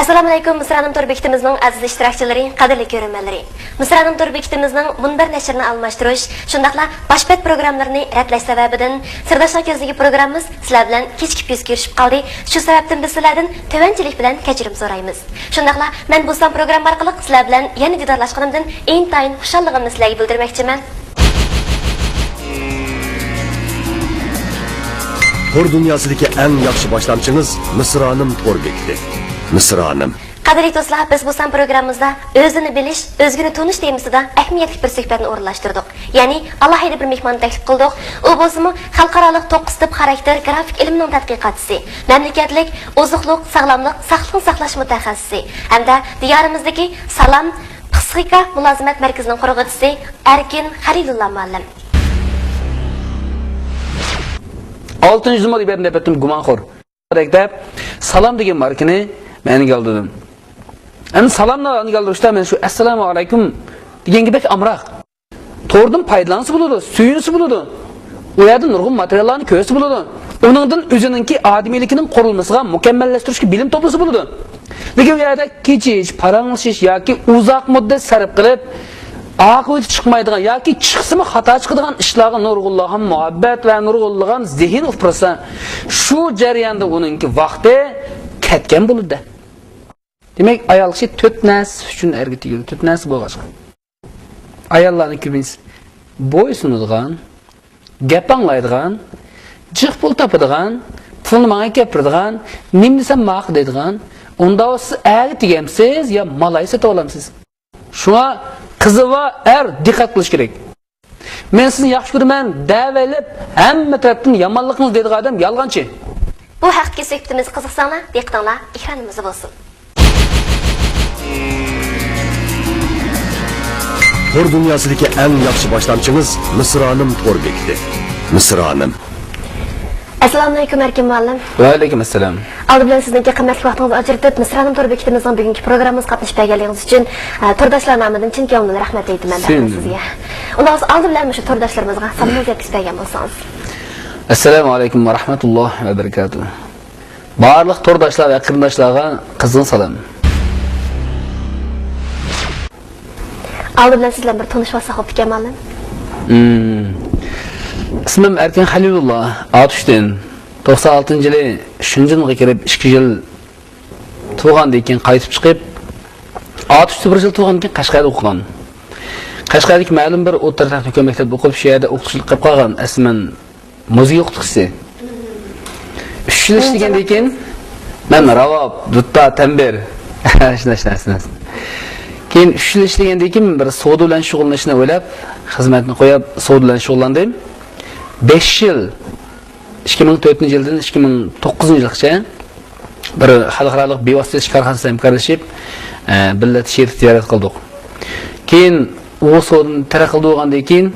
Assalamu alaykum Misranim to'r bekitimizning aziz ishtirokchilari, qadrli ko'ruvchilar. Misranim to'r bekitimizning munbar nashrini almashtirish, shundaqla boshpet programmalarini ratlash sababidan Sirdoshlar ko'zligi programmamiz sizlar bilan kechikib yuz ko'rishib qoldi. Shu sababdan biz sizlardan tovanchilik bilan kechirim so'raymiz. Shundaqla men bu son program orqali sizlar bilan yana didorlashganimdan intayin xushalligimni sizlarga bildirmoqchiman. Tor dunyosidagi eng yaxshi boshlamchimiz Misranim to'r bekiti. Misranim. Qadrli do'stlar, biz bu son programmamizda o'zini bilish, o'zgini tunish temasida ahamiyatli bir suhbatni o'rinlashtirdik. Ya'ni alohida bir mehmon taklif qildik. U bo'lsa xalqaroliq 9 tip xarakter grafik ilmining tadqiqotchisi, mamlakatlik oziqliq, sog'lomlik, saqliqni saqlash mutaxassisi hamda diyorimizdagi Salam psixika mulozimat markazining qurg'uvchisi Erkin Xalilullo muallim. 6. numara ibarni depetim gumonxo'r. Deb Salam degan markani men oldim. Endi salamni oldirishda men shu assalomu alaykum deganga bek amroq. To'rdan foydalansa bo'ladi, suyunsa bo'ladi. U yerda nurg'un materiallarni ko'rsa bo'ladi. Uningdan o'zininki odamiyligining qurilmasiga mukammallashtirishga bilim to'plasa bo'ladi. Lekin u yerda kechish, parangishish yoki uzoq muddat sarf qilib aqoid chiqmaydigan yoki chiqsimi xato chiqadigan ishlarga nurg'unlagan muhabbat va nurg'unlagan zehn ufrasa shu jarayonda uningki vaqti ketgan bo'ladi. Demek ayol kishi 4 narsa uchun erga tegadi. 4 narsa bo'lgan. Ayollarning ko'pincha bo'ysunadigan, gap anglaydigan, jiq pul topadigan, pulni menga keltiradigan, nim desam ma'qul deydigan, unda siz erga tegamsiz yo malay sotib olamsiz. Shunga qizi va er diqqat qilish kerak. Men sizni yaxshi ko'raman, davalib, hamma tarafdan yomonligingiz deydigan odam yolg'onchi. Bu haqdagi suhbatimiz qiziqsanglar, diqqatinglar ekranimizda bo'lsin. Tor dunyosidagi eng yaxshi boshlamchimiz Misranim to'r bekiti. Misranim. Assalomu alaykum Erkin muallim. Va alaykum assalom. Aldi bilan sizningga qimmatli vaqtingizni ajratib, Misranim to'r bekitimizning bugungi programmamizga qatnashib berganligingiz uchun to'rdoshlar nomidan chin ko'ngildan rahmat aytaman sizga. Undan aldi bilan shu to'rdoshlarimizga salom yetkazib bergan bo'lsangiz. Assalomu alaykum va rahmatullohi va barakatuh. Barliq to'rdoshlar va qarindoshlarga qizg'in salom. Aldi bilan sizlar bir tanishib olsak bo'p ekan muallim. İsmim Erkin Xalilullo, Atuş'tan. 96-yılı Şunjinga kirib 2 yil tug'andan keyin qaytib chiqib, Atuş'da 1 yil tug'andan keyin Qashqarda o'qigan. Qashqardagi ma'lum bir o'rta texnik maktabda o'qib, shu yerda o'qituvchilik qilib qolgan. Asman musiqa o'qituvchisi. 3 yil ishlagandan keyin men ravob, dutta, tambir shunday. Keyin 3 yil ishlagandan keyin bir savdo bilan shug'ullanishni o'ylab, xizmatni qo'yib, savdo bilan shug'ullandim. 5 yil 2004-yildan 2009-yilgacha bir xalqaro bevosita ish korxonasida hamkorlashib, birga sherik tijorat qildik. Keyin u savdoni taraqqi qilgandan keyin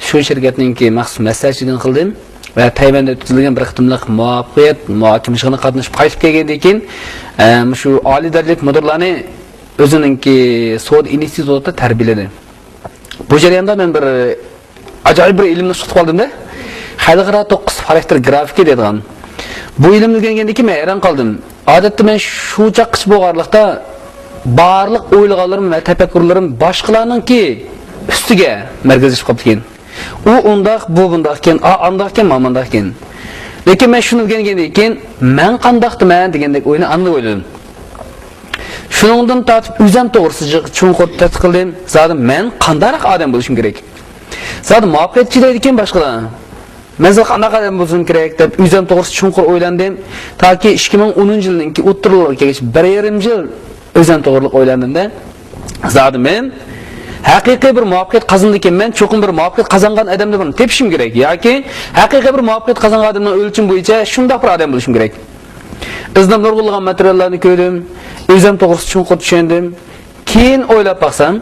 shu shirkatningki maxsus maslahatchiligini qildim va Tayvanda o'tkazilgan bir qitimliq muvaffaqiyat muhokamasiga qatnashib qaytib kelgandan keyin shu oliy darajalik mudirlarni o'zininki savdo institutida tarbiyaladi. Bu jarayonda men bir ajoyib bir ilmni chiqib qoldim-da. Xalqaro 9 xarakter grafiki deydigan. Bu ilmni o'rgangandan keyin men hayron qoldim. Odatda men shu chaqqish bo'lganlikda barliq o'ylaganlarim va tafakkurlarim boshqalarningki ustiga markazlashib qolib ketgan. U undaq, bu bundaq ekan, andaq ekan, mamandaq ekan. Lekin men shuni o'rgangandan keyin men qandaqdiman degandek o'yladim. Shuningdan tortib o'zim to'g'risida chunqur tadqiq qildim. Zadim men qandayroq odam bo'lishim kerak? Zadim muvaffaqiyatchi deydigan boshqalar. Men qanaqa odam bo'lishim kerak deb o'zim to'g'risida chunqur o'ylandim. Toki 2010-yilning o'ttirlarga kelgach 1,5 yil o'zim to'g'riliq o'ylandimda. Zadim men haqiqiy bir muvaffaqiyat qozondim, men cho'qim bir muvaffaqiyat qozongan odamni buni tepishim kerak yoki haqiqiy bir muvaffaqiyat qozongan odamning o'lchim bo'yicha shunday bir odam bo'lishim kerak. Iznim nurg'ulgan materiallarni ko'rdim, o'zim to'g'risida chunqur tushundim. Keyin o'ylab baqsam,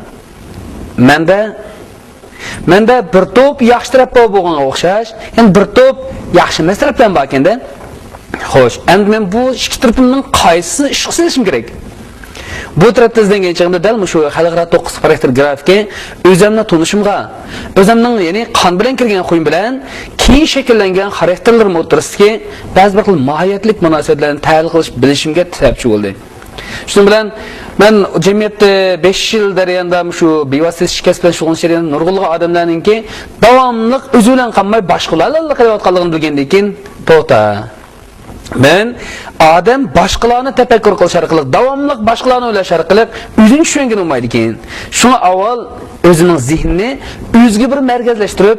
menda bir to'p yaxshi taraf bo'lganga o'xshash, endi bir to'p yaxshi emas tarafdan bor ekanda. Xo'sh, endi men bu ikki tarafimning qaysini ish qilishim kerak? Bu tarafda izlangan chog'da dal shu xalqaro 9 xarakter grafiki o'zimni tunishimga, o'zimning ya'ni qon bilan kirgan qo'yim bilan keyin shakllangan xarakterlarim o'rtasidagi ba'zi bir mohiyatlik munosabatlarni tahlil qilish bilishimga sababchi bo'ldi. Shuning bilan men jamiyatda 5 yil jarayonida shu bevosita shikast bilan shug'ullanishgan nurg'unlab odamlarningki davomli o'zi bilan qolmay boshqalarni qilayotganligini bilgandan keyin to'xta. Men odam boshqalarni tafakkur qilish orqali, davomli boshqalarni o'ylash orqali o'zini tushungan bo'lmaydi ekan. Shunga avval o'zining zehnini o'ziga bir markazlashtirib,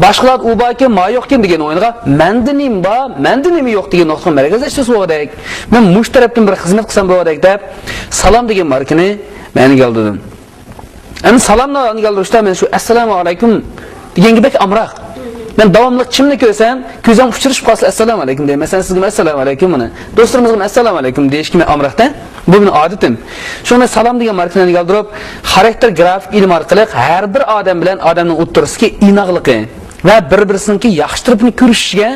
boshqalar u borki, ma yo'qkin degan o'yinga menda nima bor, menda nima yo'q degan nuqtaga markazlashtirish kerak. Men mush tarafdan bir xizmat qilsam bo'ladek deb salom degan markani men keldim. Endi salomni olgandirishda men shu assalomu alaykum deganga bek amroq. Ben davamlı kimni ko'rsam, ko'zim uchrashib qolsa assalomu alaykum deyman. Masalan sizga assalomu alaykum mana. Do'stlarimizga assalomu alaykum deyishkim amroqda. Bu mening odatim. Shuni salom degan markani keltirib, xarakter grafik ilm orqali har bir odam bilan odamning o'ttirisiga inoqligi va bir-birisiniki yaxshitiribni ko'rishiga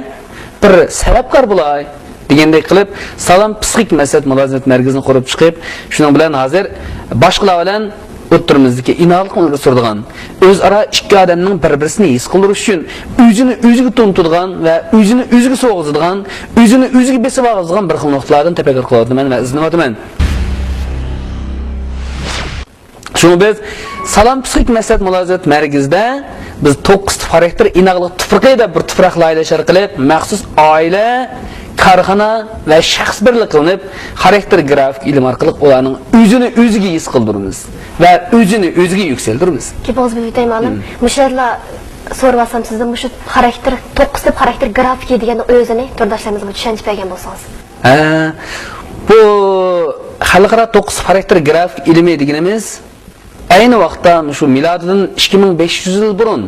bir sababkor bo'lay degandek qilib, salom psixik maslahat mulozamat markazini qurib chiqib, shuning bilan hozir boshqalar bilan o'ttirimizdagi inoqlikni surdigan, o'zaro ikki odamning bir-birini his qildirish uchun o'zini o'ziga to'ntadigan va o'zini o'ziga so'g'izadigan, o'zini o'ziga besib oladigan bir xil nuqtalardan tafakkur qilyapman va izlayapman. Shuni biz salom psixik maslahat mulozamat markazida biz 9 xarakter inoqlik tuproqida bir tuproq laylash orqali maxsus oila, korxona va shaxs birlik qilinib, xarakter grafik ilm orqali ularning o'zini o'ziga his qildiramiz va o'zini o'ziga yuksaltiramiz. Kepoz bir ma'lum. Musharlar so'rasam sizdan shu xarakter 9 tip xarakter grafiki degan o'zini turdoshlarimizga tushunib bergan bo'lsangiz. Bu xalqaro 9 xarakter grafik ilmi deganimiz ayni vaqtda shu milodidan 2500 yil burun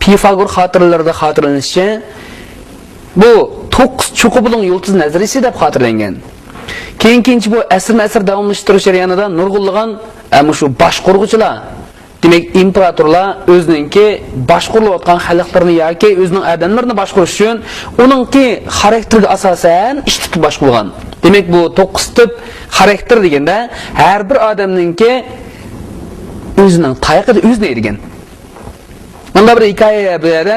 Pifagor xotirlarida xotirlanishicha bu 9 cho'qibulun yulduz nazariyasi deb xotirlangan. Keyingi bu asr davomlashtirish jarayonida nurg'unlagan shu boshqaruvchilar, demak imperatorlar o'zininki boshqarilayotgan xalqlarni yoki o'zining odamlarini boshqarish uchun uningki xarakteriga asosan ish tutib boshqargan. Demak bu 9 tip xarakter deganda har bir odamninki o'zining tayiqida o'zini ergan. Bunda bir hikoya bu yerda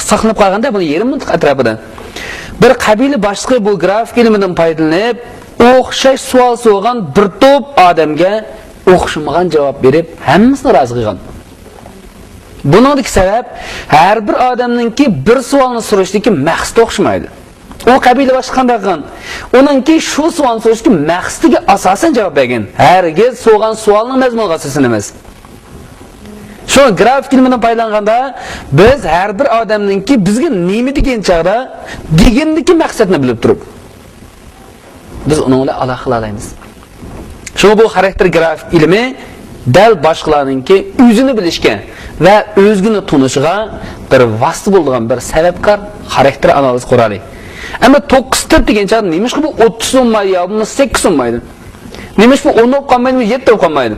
saqlanib qolganda buni yerim mintiq atrofida bir qabila boshlig'i bu grafik ilmidan foydalanib o'xshash savol so'rgan bir to'p odamga o'xshamagan javob berib hammasini rozi qilgan. Buningdagi sabab har bir odamningki bir savolni so'rashdagi maqsadi o'xshamaydi. O qabila boshqa qanday qilgan? Uningki shu savolni so'rashga maqsadiga asosan javob bergan. Hargiz so'rgan savolning mazmuniga asosan emas. Şu grafik ilmidan foydalanganda biz har bir odamningki bizga nima degan chaqda degandagi maqsadni bilib turib biz uni bilan aloqa qila olamiz. Shu bu xarakter grafik ilmi dal boshqalarningki o'zini bilishga va o'zini tunishiga bir vosita bo'lgan bir sababkor xarakter analiz qurali. Ammo 9 tip degan chaqda nimish bu 30 olmaydi yo 8 olmaydi. Nimish bu 10 olmaydi, 7 olmaydi.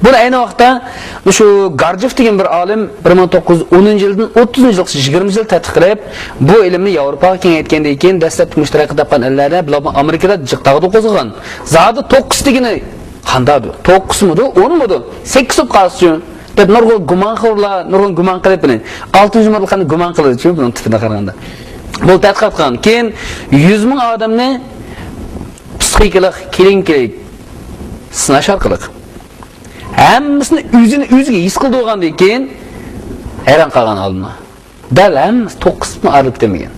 Bunu aynı vaqtda şu Garjev degan bir olim 1910-yildan 30-yilgacha 20 yil tadqiq qilib, bu ilmni Yevropaga kengaytgandan keyin dastlabki mushtarak topgan illarda bular Amerikada jiqtag'ida qo'zg'agan. Zodi 9 degani qandaydi? 9 mudi, 10 mudi? 8 olib qolsin deb nurg'un gumon qilib buni 600 qanday gumon qiladi buning tipida qaraganda. Bu tadqiq qilgan. Keyin 100 ming odamni psixikalik, kelinkilik sinash orqali hammasini o'zini o'ziga his qildirgandan keyin hayron qolgan olimlar. Dal hammasi 9 ni arib demagan.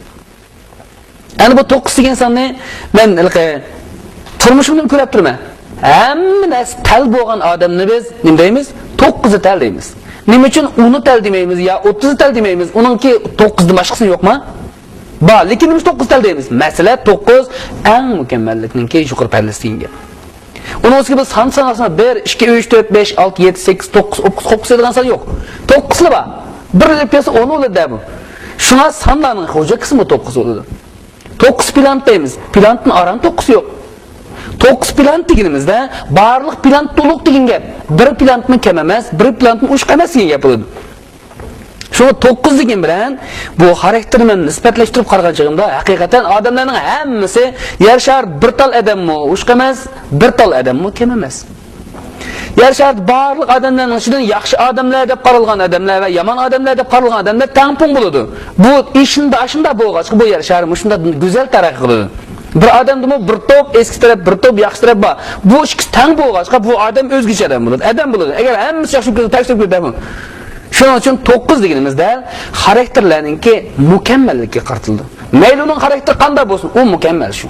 Ana bu 9 degan sonni men turmushimdan ko'rib turman. Hamma narsa tal bo'lgan odamni biz nima deymiz? 9 tal deymiz. Nima uchun uni tal demaymiz yo 30 tal demaymiz? Uningki 9 dan boshqasi yo'qmi? Bor, lekin nima 9 tal deymiz? Masala 9 eng mukammallikninki yuqori pallasiga. Onun için biz san sanasına 1, 2, 3, 4, 5, 6, 7, 8, 9, 9 edilen san yok. 9'lı var. Bir repiyası 10 olur da bu. Şuna sanlarının hoca kısmı 9 olur. 9 plant deyimiz. Plantın aran 9 yok. 9 plant deginimizde barlık plant doluk degin gap. Bir plant mı kememez, bir plant mı uçkamaz degin yapılır. Şu 9 degen bilen bu xarakterini nisbatlaştırıp qargan chagimda haqiqatan odamlarning hammasi yer shar bir tal odammi ushqamas, bir tal odammi kam emas. Yer shar barliq odamlarning ichidan yaxshi odamlar deb qaralgan odamlar va yomon odamlar deb qaralgan odamlar tampon bo'ladi. Bu ishinde ashunda bo'lg'ach bu yer shar shunda go'zal taraqqiy qiladi. Bir odamda bir top eski taraf, bir top yaxshi taraf bor. Bu ikkisi teng bo'lg'achqa bu odam o'zgacha odam bo'ladi. Odam bo'ladi. Agar hammasi yaxshi bo'lsa, tashib ketadi. Shuning uchun 9 deganimizda xarakterlarningki mukammallikka qaratildi. Mayli uning xarakteri qanday bo'lsin, u mukammal shu.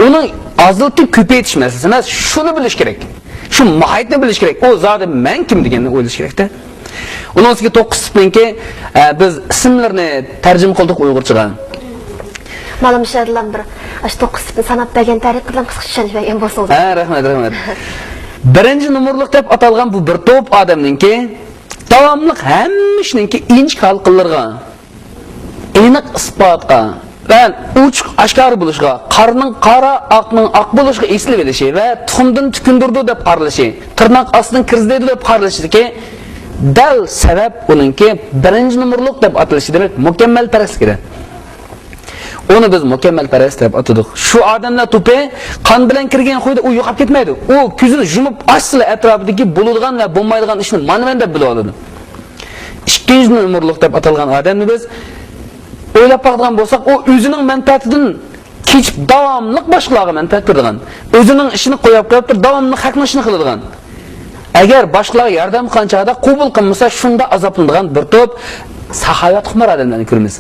Uning aziltib ko'paytirish masalasi emas, shuni bilish kerak. Shu mohiyatni bilish kerak. O zodi men kim deganni o'ylash kerak-da. Uning ustiga 9 sifatniki biz ismlarni tarjima qildik Uyg'urchaga. Ma'lum shadlan bir 9 sifat sanab bergan tariq bilan qisqa tushunib bergan bo'lsangiz. Ha, rahmat. Birinchi numurliq deb atalgan bu bir to'p odamningki davomli hammashiningki inch qalqinlarga aniq isbotga va uch oshkor bo'lishga, qarning qora, oqning oq bo'lishiga eslab elishi va tuxumdan tukundirdi deb qaralishi, tirnoq ostidan kirzaydi deb qaralishligi dal sabab uningki birinchi numurliq deb atalishi demak mukammal parastlikdir. Onu biz mukammal parast deb atadik. Shu odamlar to'pi qon bilan kirgan qo'yda u yo'qolib ketmaydi. U ko'zini yumib ochsa atrofidagi bo'ladigan va bo'lmaydigan ishni mana deb bilib oladi. Ikkinchi numurliq deb atalgan odamni biz o'ylab qo'ygan bo'lsak, u o'zining manfaatidan kechib davomli boshqalarga manfaat beradigan, o'zining ishini qo'yib turib davomli haqni ishini qiladigan. Agar boshqalarga yordam qilganchada qabul qilmasa, shunda azoblanadigan bir to'p saxovat xumar odamlarni ko'ramiz.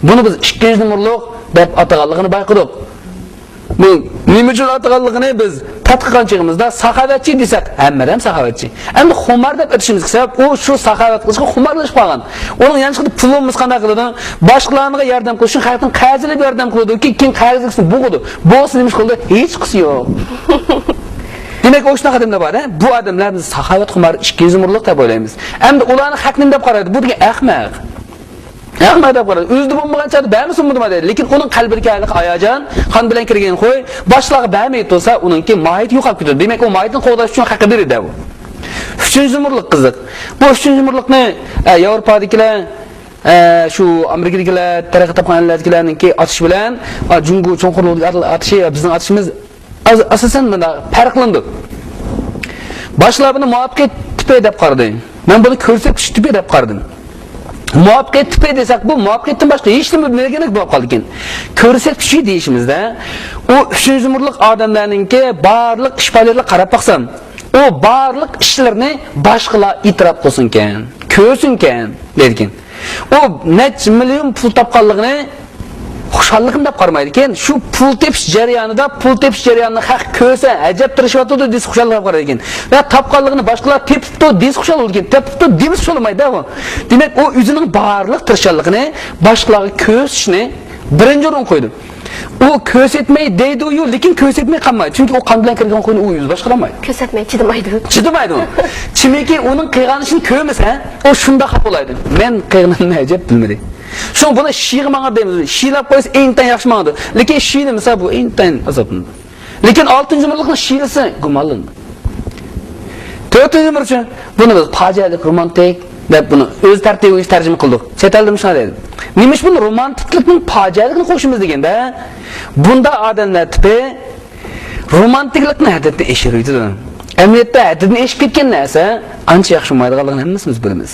Bunu biz ikkinchi numurliq deb ataganligini bayqadik. Bu nima uchun ataganligini biz tadqiqotchimizda saxovatchi desak, hammadan saxovatchi. Endi xumar deb aytishimizga sabab u shu saxovat qilishga xumarlashib qolgan. Uning yanchida pulimiz qanday qiladi? Boshqalarga yordam qilish uchun hayotdan qazilib yordam qiladi-ki, kim qazilsin bo'g'idi. Bo'g'isi nima qildi? Hech qisi yo'q. Demak, o shunaqa odamlar bor-da. Bu odamlar biz saxovat xumar ikkinchi numurliq deb o'ylaymiz. Endi ularni haqnin deb qaraydi. Bu degan ahmoq. Ahmoq deb qaraydi. O'zida bo'lmagan chaqda ba'misi bo'lmaydi deydi. Lekin uning qalbiga hayajon, qon bilan kirgan qo'y, boshlig'i ba'maydi bo'lsa, uningki mohiyati yo'qolib ketadi. Demak, u mohiyatni qo'llash uchun haqi beradi bu. Uchinchi numurliq qiziq. Bu uchinchi numurliqni Yevropadagilar shu Amerikadagilar taraqqiyot topganlarningki atish bilan Jungo cho'nqurlik atishi bizning atishimiz asosan mana farqlandi. Boshlar buni muvaffaqiyat tipi deb qaradi. Men buni ko'rsatish tipi deb qaradim. Muvaffaqiyat tipi desak, bu muvaffaqiyatdan boshqa hech nima bilmaganlik bo'lib qoldi ekan. Ko'rsatkichi deyishimizda, u 3-numurliq odamlarningki barliq ish faoliyatlarga qarab baqsam, u barliq ishlarni boshqalar e'tirof qilsin ekan, ko'rsin ekan, derkin. U necha million pul topganligini xushhalligim deb qarmaydi ekan. Shu pul tepish jarayonida haq ko'rsa, ajab tirishayotdi deb xushhallik qarar ekan. Va topganligini boshqalar tepibdi deb xushal bo'lgan. Tepibdi deb xushalamaydi u. Demak, u o'zining barliq tirishganligini boshqalarga ko'rsatishni birinchi o'rin qo'ydi. U ko'rsatmay deydi-yu, lekin ko'rsatmay qolmaydi. Chunki u qon bilan kirgan qo'yni u yuz boshqaramaydi. Ko'rsatmay chidamaydi. Chidamaydi u. Chimiki uning qilganishini ko'rmasa, u shunda xafa bo'ladi. Men qilganimni ajab bilmadim. Şu buna şiir manga deymiz. Şiirlab qo'ysa eng yaxshi manga. Lekin şiirni misal bu eng azobli. Lekin 6-numurliqning şiirisi gumonli. 4-numur uchun buni biz fojialik, romantik deb buni o'z tartibiga tarjima qildik. Chet elda shunday deydi. Nimish buni romantiklikning fojialigini qo'shimiz deganda, bunda odamlar tipi romantiklikni haddan eshiriydi. Amniyatda haddan eshib ketgan narsa ancha yaxshi bo'lmaydiganligini hammamiz bilamiz.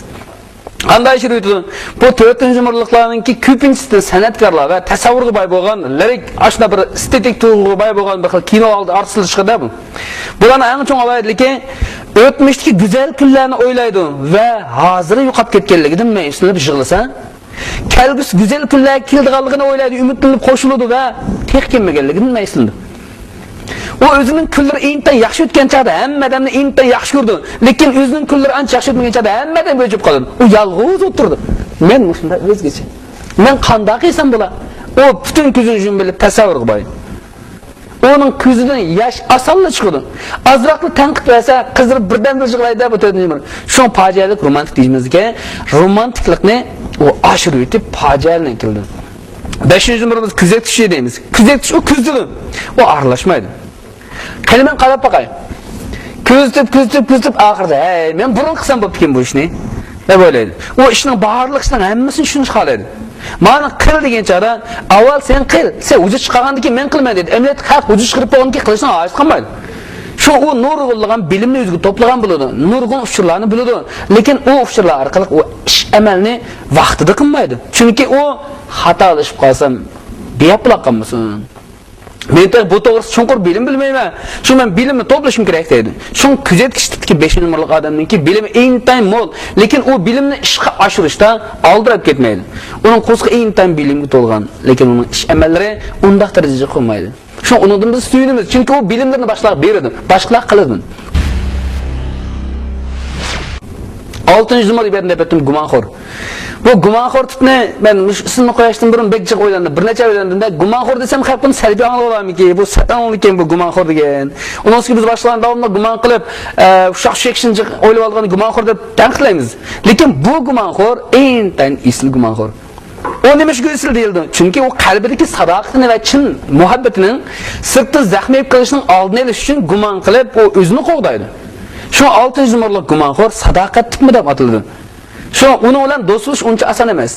Qanday shiriydi? Bu 4-numurliqlarningki ko'pinchisi san'atkorlar va tasavvurga boy bo'lgan, lirik, ashna bir estetik tuyg'uga boy bo'lgan bir xil kino artistlar chiqadi bu. Bularning eng chong olayidligi o'tmishdagi go'zal kunlarni o'ylaydi va hoziri yo'qolib ketganligidan ma'yuslanib yig'lasa, kelgusi go'zal kunlar keldiganligini o'ylaydi, umidlanib qo'shiladi va tek kelmaganligidan ma'yuslanadi. O o'zining kunlari eng yaxshi o'tgan chaqda hammadan eng yaxshi ko'rdi. Lekin o'zining kunlari ancha yaxshi o'tmagan chaqda hammadan bo'jib qoldi. U yolg'iz o'tirdi. Men shunda o'zgacha. Men qanday qilsam bo'lar? O butun ko'zini yumib tasavvurga boy. Onun ko'zidan yosh osonla chiqadi. Azroqni tanqid qilsa, qizdirib birdan bir yig'laydi bu 4-numur. Shu fojialik romantik deyimizga, romantiklikni u oshirib o'tib fojialikni keldi. 5-numurimiz kuzatish deymiz. Kuzatish u ko'zdi. U aralashmaydi. Qani qarab baqay. Ko'zitib oxirida, "Ey, men burun qilsam bo'pti bu ishni." deb o'ylaydi. U ishning barliq ishning hammasini shuni xohlaydi. Mana qil degan chora, avval sen qil. Sen o'zi chiqargandan keyin men qilmayman dedi. Emniyat haq o'zi chiqarib qo'ygandan keyin qilishni ojiz qilmaydi. Shu u nurg'unlagan bilimni o'ziga to'plagan bo'ladi. Nurg'un uchurlarni biladi. Lekin u uchurlar orqali u ish amalni vaqtida qilmaydi. Chunki u xato qilib qolsam, beyapla qilmasin. Men de bu to'g'risida chunqur bilim bilmayman. Shu men bilimni to'plashim kerak dedi. Shu kuzatgich tipdagi 5 nomerlik odamningki bilimi intayin mo'l, lekin u bilimni ishga oshirishda oldirib ketmaydi. Uning qo'sqi intayin bilimga to'lgan, lekin uning ish amallari undaq darajada qo'ymaydi. Shu undan biz suyunimiz, chunki u bilimlarni boshqalar beradi, boshqalar qiladi. 6-numar ibadətdə etdim gumanxor. Bu gumanxor tipni men ismini qo'yishdan burun bekjiq o'ylandim. Bir necha o'ylandimda gumanxor desam xalq buni salbiy anglab olamiki, bu satanlik ekan bu gumanxor degan. Undan so'ng biz boshqalarni davomli gumon qilib, ushaq sheksinchi o'ylab olgan gumanxor deb tanqidlaymiz. Lekin bu gumanxor eng isli gumanxor. O nima shu go'sil deyildi? Chunki u qalbidagi sadoqatini va chin muhabbatining sirtda zaxm yeb qolishining oldini olish uchun gumon qilib, u o'zini qo'g'daydi. Shu 6-numar gumanxor sadoqat tipmi deb ataladi. Shu uni bilan do'stlash uncha oson emas.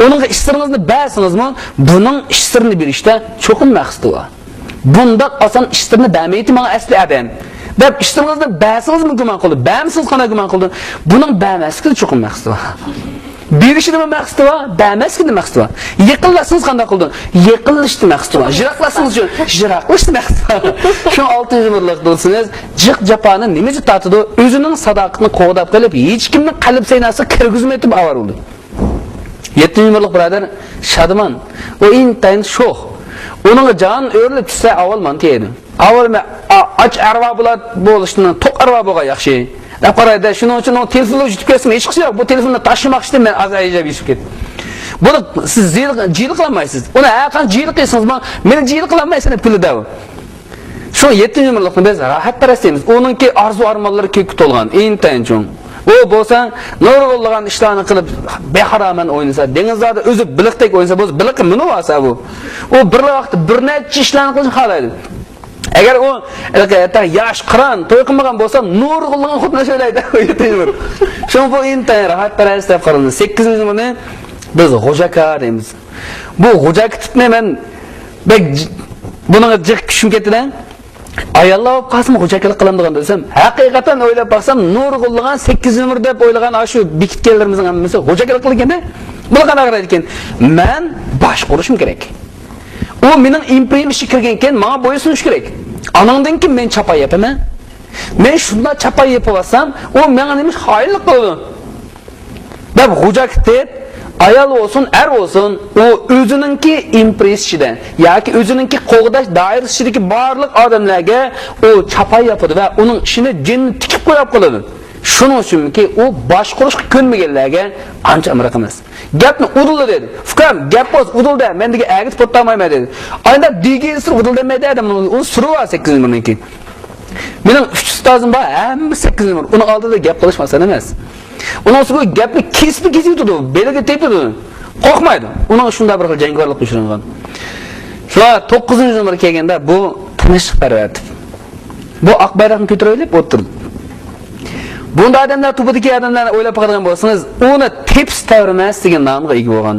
Uning ish siringizni bilsangizmi, buning ish sirini berishda cho'qim maqsadi bor. Bunda oson ish sirini bilmaydi menga asli adam. Deb ish siringizni bilsangizmi gumon qildi, bilmasiz qana gumon qildi. Buning bilmaslikda cho'qim maqsadi bor. Berishni maqsadi bor, bilmaslikda maqsadi bor. Yiqilasınız qanday qildi? Yiqilishni maqsadi bor. Jiroqlasınız uchun jiroqlashni maqsadi bor. Shu 6-numar do'stingiz jiq japoni nimaga tatidi? O'zining sadoqatini qo'g'dab qilib, hech kimning qalb saynasi kirgizmaytib avaruldi. 7-numar birodar Shadman. O intayin sho'x. Uning jon o'rlib tushsa avvalman deydi. Avvalma och arva bo'lishdan to'q arva bo'lgan yaxshi. Deb qarayda, shuning uchun o telefonni yutib kelsin, hech qisi yo'q. Bu telefonni tashlamoqchidim men azayja yutib ketdim. Buni siz jil qilmaysiz. Uni qan jil qilsangizmi, meni jil qilmaysan deb kulida u. Shu 7-numar biz rohat parastamiz. Uningki arzu-armonlari ko'p to'lgan, intayin cho'ng. O bo'lsa, nurg'ulgan ishlarni qilib, beharaman o'ynasa, dengizlarda o'zi biliqdek o'ynasa, bu biliq nima bo'lsa bu. U bir vaqt bir necha ishlarni qilishni xohlaydi. Agar u yosh qiron to'y qilmagan bo'lsa, nurg'ulgan xuddi shunday 7-numar. Shu bu intayin rohat parast deb qaraladi. 8-numarni biz g'ojaka deymiz. Bu g'ojaka tipni men buni jiq kushim ketdi-da. Ayollar olib qasım g'ojakalik qilamdigan desam, haqiqatan o'ylab baqsam, nurg'ulgan 8-numar deb o'ylagan shu bekitganlarimizning hammasi g'ojakalik qilganda, bu qanaqa qaraydi ekan? Men bosh qurishim kerak. O mening imprimim ishga kirgan ekan, menga bo'ysunish kerak. Anandan keyin men chapay yapaman. Men shunda chapay yapib olsam, u menga nima xoinlik qildi. Deb g'ojak deb ayol olsun, er olsun, o o'zininki impressiyada yoki o'zininki qo'g'dash doirasidagi barliq odamlarga o chapay yapadi va uning ishini jinni tikib qo'yib qoladi. Shuning uchunki u bosh qurishga ko'nmaganlarga ancha amriq emas. Gapni udildi dedi. Fukam gap bo'z udildi, men degan agit potolmayman dedi. Ayda degisir udilmaydi dedim. U suru var 8-numerniki. Mening 3 ustozim bor, hamma 8-numar. Uni oldida gap qilish masalan emas. Uning ustiga gapni kesib turdi, beliga tepdi. Qo'rqmaydi. Uning shunday bir xil jangovarlik uchragan. Shu 9-numar kelganda bu tinchlikparvar. Bu oq bayroqni ko'tarib o'tirdi. Bunda odamlar tubidagi odamlarni o'ylab qolgan bo'lsangiz, uni teps tavrimas degan nomga ega bo'lgan.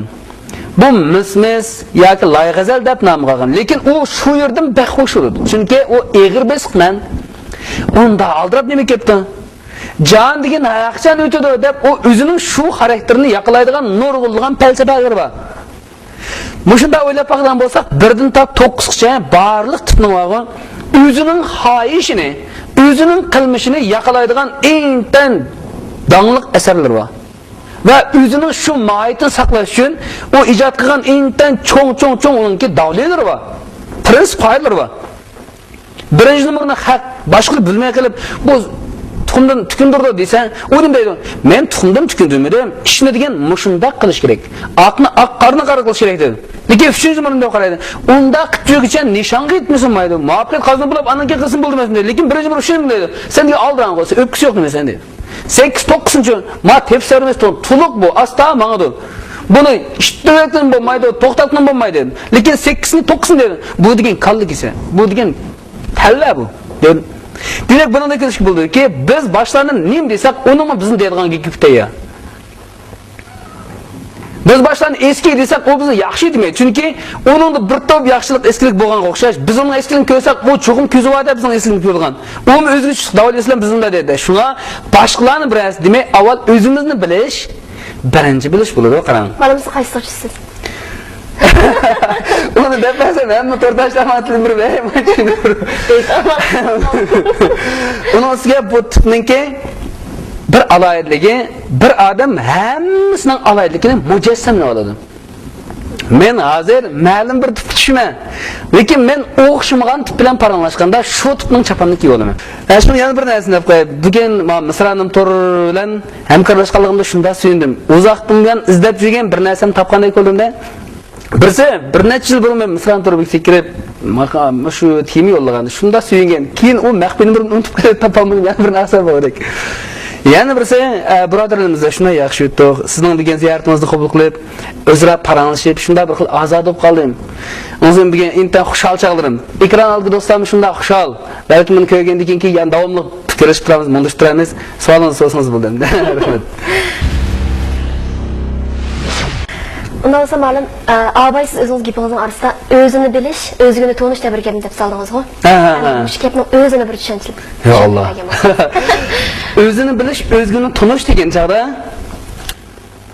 Bu mismis yoki layg'azal deb nom qo'ygan, lekin u shu yerdan baxush edi. Chunki u eg'ir besiqman. Unda aldirab nima ketdi? Jon degan haqchan o'tadi deb u o'zining shu xarakterini yaqlaydigan nurg'ulgan falsafalar bor. Mushunda o'ylab qolgan bo'lsak, 1dan to 9gacha barliq tipni bo'lgan o'zining xohishini, o'zining qilmishini yaqalaydigan eng dangliq asarlar bor. Va o'zining shu mohiyatini saqlash uchun u ijod qilgan eng cho'ng uningki davlatlar bor. Prinsip qoidalar bor. Birinchi numarni haq boshqa bilmay qilib bu tuxumdan tukundirdi desa, u nima deydi? Men tuxumdan tukundirmadim, ishni degan mushundaq qilish kerak. Oqni oq, qarni qora qilish kerak dedi. Lekin 3-numar deb qaraydi. Unda qityogacha nishonga yetmasin maydi. Muvaffaqiyat qozon bo'lib, ananga qilsin bo'lmasin dedi. Lekin birinchi numar shuni dedi. Senga oldiran qo'ysa, o'pkisi yo'q nima sen dedi. 8-9-chi ma tepsarimiz to'liq bu, asta mangadi. Buni ishtirokdan bo'lmaydi, to'xtatdan bo'lmaydi. Lekin 8ni 9ni dedi. Bu degan qallik esa, bu degan talla bu. Dedi. Demak, bundan kelish bo'ldiki, biz boshlarni nim desak, unimi bizni deydigan gapda. Biz boshlarni eski desak, u bizni yaxshi demaydi. Chunki uningda bir to'p yaxshilik, eskilik bo'lganga o'xshash. Biz uning eskiligini ko'rsak, bu cho'qim ko'zivada bizning eskiligimiz ko'rgan. U o'ziga davlatlar bizning dedi. Shunga boshqalarni biroz demay, avval o'zimizni bilish, birinchi bilish bo'ladi, qarang. Mana siz qaysi so'chisiz? Onu depasan hamma to'rtashdan atilib bir mashina. Uning ustiga bu tipninki bir alayidligi, bir odam hammasining alayidligini mujassamlab oladi. Men hozir ma'lum bir tip tushman. Lekin men o'xshamagan tip bilan paranglashganda shu tipning chapanini kiyib olaman. Shuni yana bir narsani deb qo'yay. Bugun Misraning Tor bilan hamkorlashganligimda shunda suyundim. Uzoqdan bilan izlab yurgan bir narsani topgandek bo'ldimda. Birisi bir necha yil burun men Misraning Tor bilan kirib, shu temi yo'llaganda shunda suyungan. Keyin u maxfiyni bir unutib topolmadim, yana bir narsa bor edi. Yana birisi birodarlarimizda shunday yaxshi o'tdi. Sizning degan ziyoratingizni qabul qilib, o'zaro paranglashib, shunda bir xil ozod bo'lib qoldim. O'zim degan intan xushal chaqlarim. Ekran oldi do'stlarim shunda xushal. Balki buni ko'rgandan keyin yana davomli fikrlashib turamiz, mundashtiramiz. Savolingiz so'zingiz bo'ldi. Rahmat. Undan sonra malum ağabey siz özünüz gapinizin arasında özünü biliş, özgünü tanış da bir gapni deb saldınız mı? Şu gapning özünü bir tushunchib. Ya Allah. Özünü bilish, özgünü tanış degan chaqda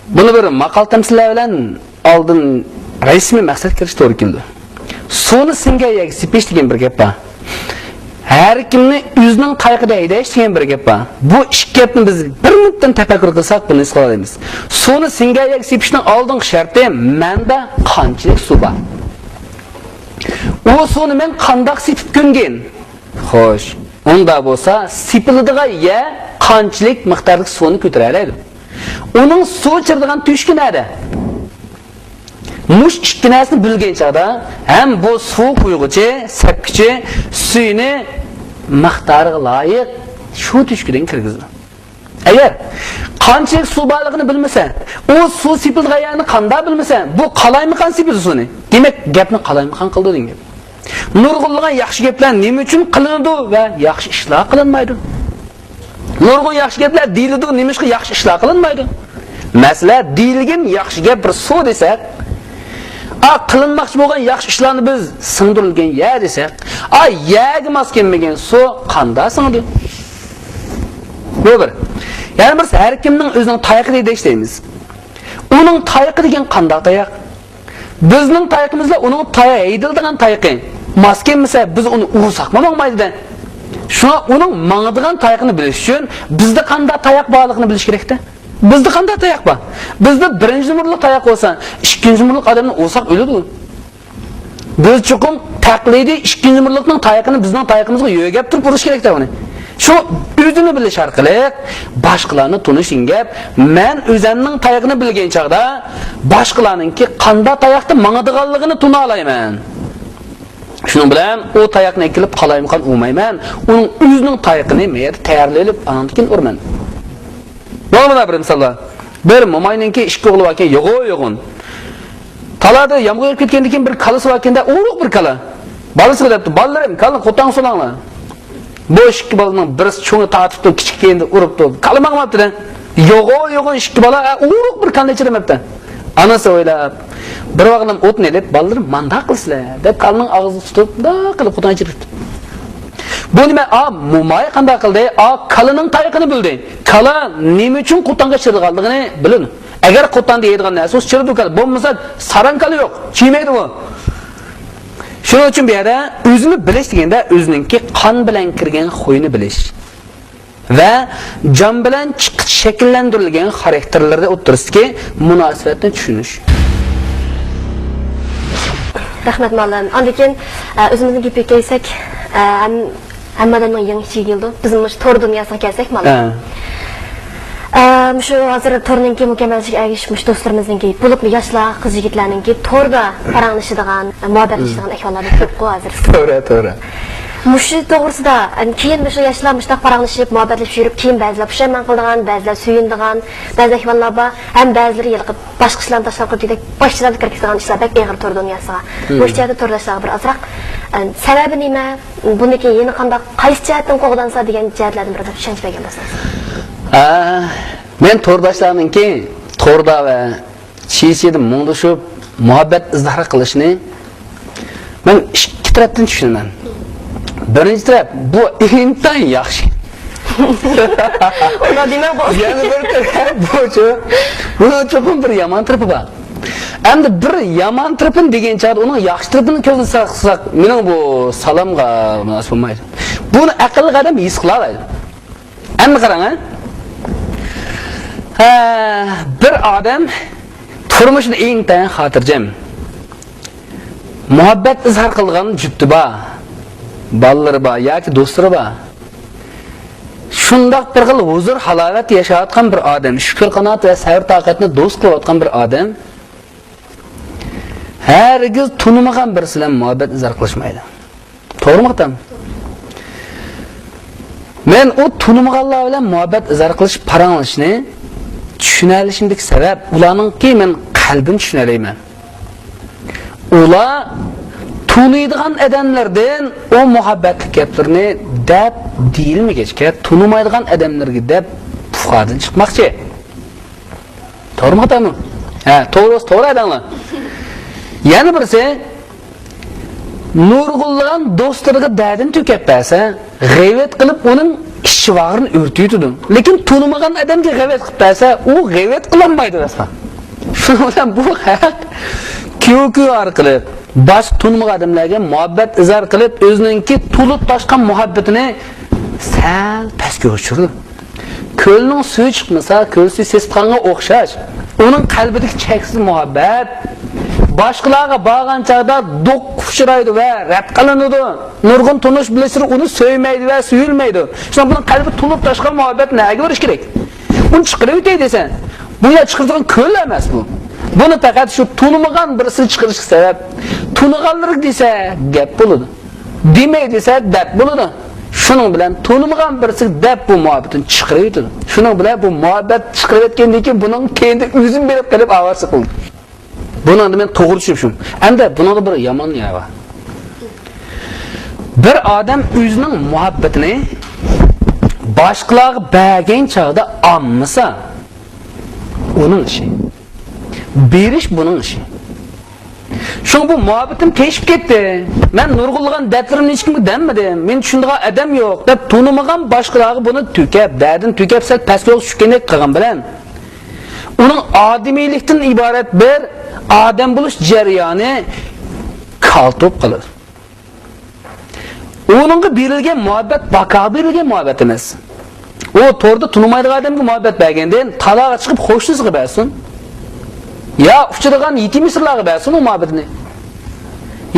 buni bir maqol tamsillar bilan oldin rasmiy maqsad kirish to'g'ri keldi. Suvni singa sepish degan bir gap bor. Har kimni o'zining qayg'ida haydash degan bir gap bor. Bu ikki gapni biz bir minutdan tafakkur qilsak buni his qilamiz. Suvni singa sepishning oldingi sharti menda qanchalik suv bor. O suvni men qandoq sepib ko'ngan? Xo'sh, unda bo'lsa sepiladigan ya qanchalik miqdorlik suvni ko'tara oladi. Uning suv chirdigan tushki nada? Mush ikki narsani bilgan chaqda ham bu suv quyguchi, sepkichi suyni miqdoriga loyiq shu tushkidan kirgizdi. Agar qanchalik suv borligini bilmasa, o suv sepilganini qanday bilmasa, bu qalaymiqan sepildi suvni. Demak, gapni qalaymiqan qildi degan. Nurg'unlagan yaxshi gaplar nima uchun qilinadi va yaxshi ishlar qilinmaydi? Nurg'un yaxshi gaplar deyiladi, nima uchun yaxshi ishlar qilinmaydi? Masalan, deyilgan yaxshi gap bir suv desak, qilinmoqchi bo'lgan yaxshi ishlarni biz singdirilgan ya desak, yaga mos kelmagan suv qanday singdi? Bu bir. Yana bir har kimning o'zining tayoqida deymiz. Uning tayoqi degan qanday tayoq? Bizning tayoqimizda uning tayoq haydildigan tayoqi. Mos kelmasa biz uni ursaqma bo'lmaydi-da. Shuna uning mangadigan tayoqini bilish uchun bizda qanday tayoq borligini bilish kerak-da. Bizda qanday tayoq bor? Bizda birinchi numurli tayoq bo'lsa, ikkinchi numurli odamni ursaq o'ladi. Biz chuqum taqlidiy ikkinchi numurlikning tayoqini bizning tayoqimizga yo'gab turib urish kerak-da uni. Shu o'zini bilish orqali boshqalarni tunishing gap, men o'zimning tayoqini bilgan chaqda boshqalarningki qanday tayoqda mangadiganligini tuna olayman. Shuning bilan o tayoqni ekilib qalaymiqan olmayman. Uning o'zining tayoqini men tayyorlayib, anandikin urman. Mana bir misollar. Bir mo'mayninki ikki o'g'li ekan, yo'g'on. Talada yomg'ir yog'ib ketgandan keyin bir kalasi bor ekanda, ulug' bir kala. Balasi debdi, "Ballalarim, kalni qo'tang solanglar." Bu ikki bolaning birisi cho'ngni tortibdi, kichikda uribdi. Kala maqmabdi-da. Yo'g'on ikki bola ulug' bir kalni ichiramabdi. Anasi o'ylab, bir vaqtlam o'tni deb, "Ballalarim, manda qilsizlar" deb kalning og'zini tutib, da qilib qo'tang ichiribdi. Bu nima? Mo'may qanday qildi? Kalaning tayoqini bildi. Kala nima uchun qo'tanga chirganligini biladi. Agar qo'tanda yeydigan narsa chirdi kala, bo'lmasa saran kala yo'q, chiymaydi bu. Shuning uchun bu yerda o'zini bilish deganda o'zininki qon bilan kirgan xo'yini bilish va jon bilan shakllantirilgan xarakterlarda o'tirishki munosabatni tushunish. Rahmat mallam. Andikin o'zimizning gapga kelsak, hammadan yangi şey geldi. Bizim şu tor dünyasına gelsek malum. Şu hazır torninki mükemmellik erişmiş dostlarımızınki, bulup yaşlar, kız yigitlerninki torda paranlaşıdığan, muhabbetleşidiğan ehvallarda çok ko hazır. Doğru. Muşu doğrusuda, keyin şu yaşlanmışlar paranlaşıp, muhabbetleşip yürüp, keyin bazılar pişirmen kıldığan, bazılar suyunduğan, bazı ehvallar var, hem bazıları yılıqıp, başka işlerini taşlap kırdık, başçılarda kırkızdığan işler pek eğir tor dünyasına. Muşçada tordaşlar bir azırak. Sebebi neyme, bununki yeni kanda qaysi jihatdan qo'g'dansa degan jihatlarni bir tushunch bergan bo'lsangiz. Men tordaşlarninki torda va chiychida mungdashib muhabbat izhor qilishni men ikki tarafdan tushunaman. Birinchi taraf bu intayin yaxshi. Uni demak bu. Yana bir taraf bu cho'qim bir yomon tarafi bor. Endi bir yomon tarafin degan chog'da uning yaxshi tarafini ko'zga solsak, mening bu salomga munosib bo'lmaydi. Buni aqlli odam his qila oladi. Endi qarang, bir odam turmushida eng tayin xotirjam, muhabbat izhor qilgan jufti bor, bolalari bor yoki do'stlari bor. Shundoq bir xil huzur, halovat yashayotgan bir odam, shukr qanoat va sabr toqatni do'st qilayotgan bir odam hargiz tunimagan birisi bilan muhabbat izhor qilishmaydi. To'g'rimi aytam? Men o tunimaganlar bilan muhabbat izhor qilish, paranglashni tushuna olishimdagi sabab ularningki men qalbini tushuna olmayman. Ular tunuydigan odamlardan o muhabbatli gaplarni deb deyilmagachga tunimaydigan odamlarga deb fuqadan chiqmoqchi. To'g'rimi aytammi? Ha, to'g'ri aytanglar. Yana birisi nurg'ullan do'stlariga dadin to'kab bersa, g'ayvat qilib uning ishvog'ini o'rtiydi. Lekin tunimagan odamga g'ayvat qilib bersa, u g'ayvat qilolmaydi rasman. Shuning bilan bu haq ku orqali bosh tunimagan odamlarga muhabbat izhor qilib, o'zininki to'lib toshgan muhabbatini sal pastga o'chirdi. Ko'lning suvi chiqmasa, ko'l suvi sesitganga o'xshash. Uning qalbidagi cheksiz muhabbat boshqalarga borgan chaqda do'q qushiraydi va rad qilinadi. Nurg'un tunish bilishir uni so'ymaydi va suyulmaydi. Shundan bilan qalbi to'lib toshgan muhabbat nega bo'lish kerak? Uni chiqarib o'tay desan, bu ya chiqargan ko'l emas bu. Buni faqat shu tunimagan birisi chiqarish sabab. Tuniganlar desa gap bo'ladi. Demay desa deb bo'ladi. Shuning bilan tunimagan birisi deb bu muhabbatni chiqarib o'tadi. Shuning bilan bu muhabbat chiqarib o'tgandan keyin buning kendi o'zim berib qilib avasi qildi. Buni men to'g'ri tushundim. Endi buningda bir yomon yo'q bor. Bir odam o'zining muhabbatini boshqalarga bergan chog'da olmasa, uning ishi. Berish buning ishi. Shunga bu muhabbatim teshib ketdi. Men nurg'ulgan datlarimni hech kimga demmadim. Men tushundigan odam yo'q deb tunimagan boshqalarga buni to'kab, dadin to'kab sal pastga tushgandek qilgan bilan uning odamiylikdan iborat bir odam bo'lish jarayoni qaltib qoladi. Uningga berilgan muhabbat baqa berilgan muhabbat emas. O to'rda tunimaydigan odamga muhabbat bergandan taloqqa chiqib xo'shlisiga bersin. Ya uchirgan yetim misrlarga bersin o muhabbatni.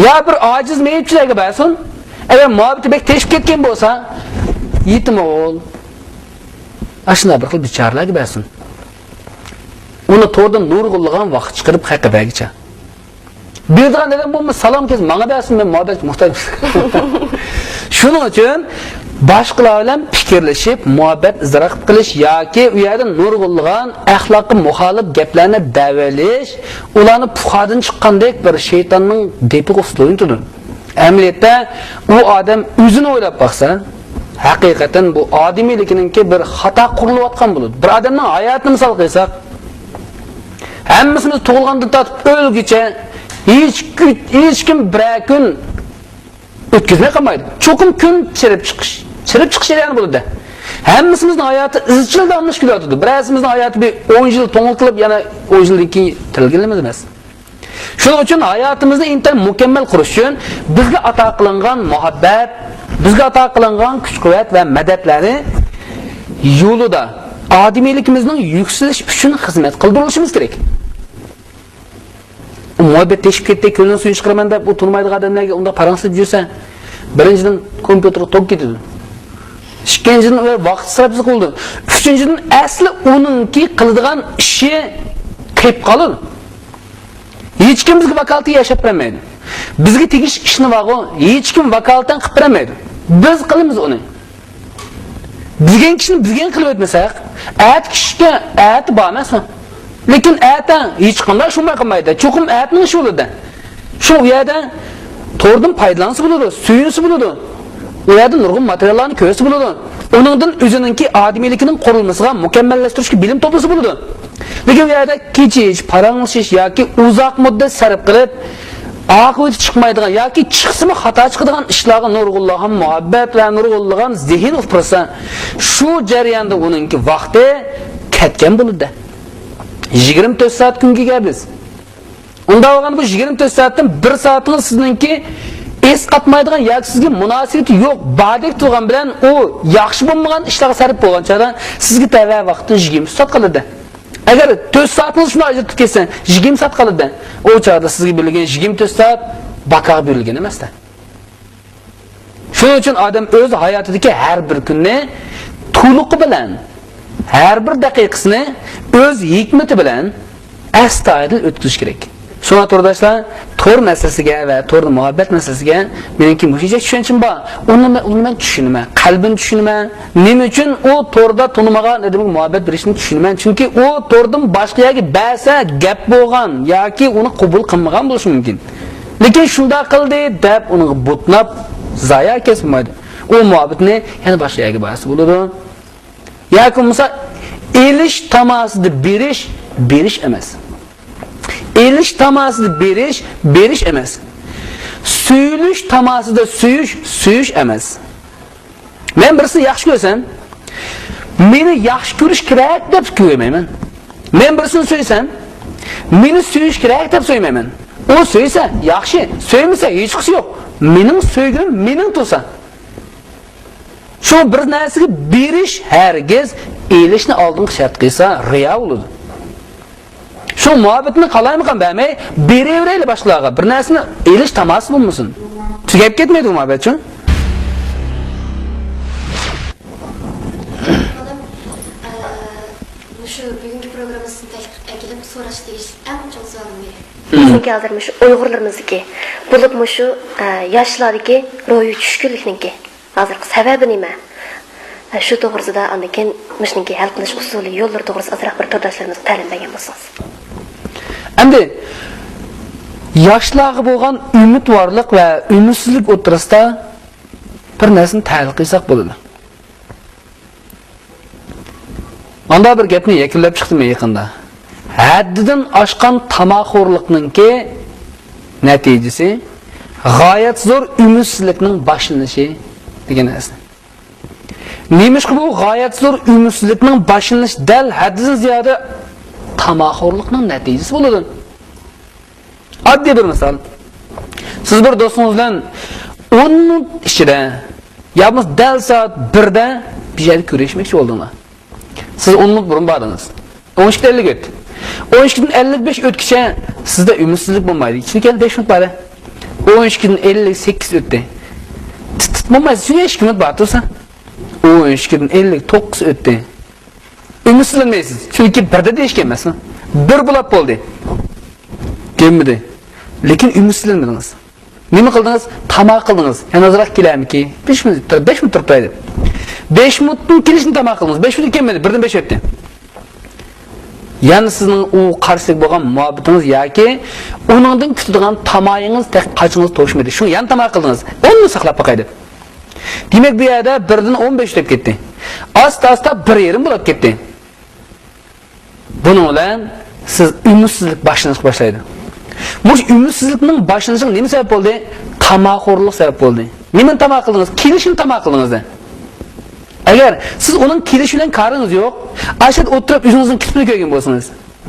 Ya bir ojiz meyitchilarga bersin. Agar muhabbati bek teshib ketgan bo'lsa, yetim o'g'il ashuna bir xil bicharalarga bersin. Uni to'rdan nurg'ulgan vaqt chiqarib haqidagicha. Berdigan degan bo'lma salom kez menga bersin, men muhabbat muhtoj. Shuning uchun boshqalar bilan fikrlashib, muhabbat izhor qilish yoki u yerda nurg'ulgan axloqqa muxolif gaplarni davalish, ularni puxadan chiqqandek bir shaytonning depiq uslubidir. Amaliyotda u odam o'zini o'ylab baqsa, haqiqatan bu odamiylikninki bir xato qurilayotgan bo'ladi. Bir odamning hayotini misol qilsak, hammasimiz tug'ilgandan tortib o'lguncha hech kim bir kun o'tkazmay qolmaydi. Cho'qim kun chirib chiqish yani bo'ladi. Hammasimizning hayoti izchil damlash kelyapti. Birazimizning hayoti bir 10 yil to'ng'ilib, yana 10 yildan keyin tirilganimiz emas. Shuning uchun hayotimizni intan mukammal qurish uchun bizga ato qilingan muhabbat, bizga ato qilingan kuch-quvvat va madadlarni yo'lida odamiyligimizning yuksalish uchun xizmat qildirishimiz kerak. Muhabbet teshib ketdi, ko'lning suyini chiqaraman deb u turmaydigan odamlarga unda paransib yursa, birinchidan kompyuterga to'p ketadi. Ikkinchidan vaqt sarf qildi. Uchinchidan asli uningki qiladigan ishi qilib qoladi. Hech kim bizga vakolatga yashab bermaydi. Bizga tegish ishni vaqo hech kim vakolatdan qilib bermaydi. Biz qilamiz uni. Bizga kishini bizga qilib o'tmasak, at kishiga at bo'lmasmi? Lekin ata hech qanday shunday qilmaydi. Cho'qim atning ishi bo'ladi. Shu yerda to'rdan foydalansa bo'ladi, suyunsa bo'ladi. U yerda nurg'un materiallarni ko'rsa bo'ladi. Uningdan o'zininki odamiyligining qurilmasiga mukammallashtirishga bilim to'plasa bo'ladi. Lekin u yerda kechish, paranglashish yoki uzoq muddat sarf qilib, oqibati chiqmaydigan yoki chiqsimi xato chiqadigan ishlarga nurg'unlagan muhabbat va nurg'unlagan zehn ufursa, shu jarayonda uningki vaqti ketgan bo'ladi. 24 soat kunga kelamiz. Unda olganda bu 24 soatdan 1 soatiniz sizningki es qatmaydigan yoki sizga munosabati yo'q, badek turgan bilan u yaxshi bo'lmagan ishlarga sarf bo'lgan chog'da sizga tava vaqtni 20 soat qiladi. Agar 4 soatiniz shuni ajratib ketsa, 20 soat qiladi. O chog'da sizga berilgan 24 soat baqaga berilgan emas-da. Shuning uchun odam o'z hayotidagi har bir kunni to'liq bilan, har bir daqiqasini o'z hikmati bilan astoydil o'tkazish kerak. Shuna to'rdoshlar, to'r masalasiga va to'r muhabbat masalasiga meniki mushuncha tushunchim bor. Uni men tushunaman, qalbim tushunaman. Nima uchun u to'rda tunmagan demak muhabbat berishni tushunaman. Chunki u to'rdan boshqa yoki ba'sa gap bo'lgan yoki uni qabul qilmagan bo'lishi mumkin. Lekin shunda qildi deb uni butnab zaya kesmaydi. U muhabbatni yana boshqa yoki ba'sa bo'ladi. Yoki misol elish tamasida berish emas. Elish tamasida berish emas. Suyulish tamasida suyish emas. Men birisini yaxshi ko'rsam, meni yaxshi ko'rish kerak deb ko'ymayman. Men birisini so'ysam, meni suyish kerak deb so'ymayman. O so'ysa yaxshi, so'ymasa hech qisi yo'q. Mening so'ygim mening to'sa. Shu bir narsaga berish hargiz elishni oldingi shart qilsa riyo bo'ladi. Shu muhabbatni qalaymikan bermay, beraverayli boshqalarga. Bir narsani elish tamasi bo'lmasin. Tugab ketmaydi muhabbat-chi. Shu bugungi programmamizni taklif so'rash degish eng chong savolim edi. Bizning hozir shu Uyg'urlarimizniki, bo'lib shu yoshlardagi ro'yi tushkunlikniki. Hozirgi sababi nima? Shu to'g'risida andan mishniki hal qilish usuli, yo'llar to'g'risida azroq bir turdoshlarimizga ta'lim bergan bo'lsangiz. Endi yoshlarga bo'lgan umidvorlik va umidsizlik o'rtasida bir narsani tahlil qilsak bo'ladi. Onda bir gapni yakunlab chiqdim yaqinda. Haddidan oshgan tamoqxo'rlikningki natijasi g'oyat zo'r umidsizlikning boshlanishi degan narsa. Nemishki bu g'oyat zo'r umidsizlikning boshlanishi dal haddidan ziyoda tamoqxo'rlikning natijasi bo'ladi. Oddiy bir misol. Siz bir do'stingiz bilan 10 minut ichida yoki dal soat 1 da bir yerda ko'rishmoqchi bo'ldinglar. Siz 10 minut burun bordingiz. 12:50 o'tdi. 12:55 o'tkicha sizda umidsizlik bo'lmaydi. Chunki 5 minut bor. 12:58 o'tdi. Tutmamaysiz, shunga 2 minut bor tursa. 12:59 o'tdi. Umidsizlanmaysiz. Chunki 1da deyishgan emasmi? 1 bo'lib bo'ldi. Kelmadi. Lekin umidsizlanmadingiz. Nima qildingiz? Tamoq qildingiz. Yana ozroq kelamiki? 5 minut turib turadi. 5 minutning kelishini tamoq qildingiz. 5 minut kelmadi, 1dan 5 o'tdi. Ya'ni sizning u qarshilik bo'lgan muhabbatingiz yoki uningdan kutadigan tamoyingiz qachingiz to'shmadi. Shuni yana tamoq qildingiz. Uni saqlab qo'ydi. Demak bu yerda 1dan 15 o'tib ketdi. Asta-asta 1.5 bo'lib ketdi. Buning bilan siz umidsizlik boshlaydi. Bu umidsizlikning boshlanishiga nima sabab bo'ldi? Tamoqxo'rlik sabab bo'ldi. Nima tamoq qildingiz? Kelishim tamoq qildingiz. Agar siz uning kelishi bilan qaringiz yo'q, ashad o'tirib o'zingizning kitibini ko'rgan bo'lsangiz,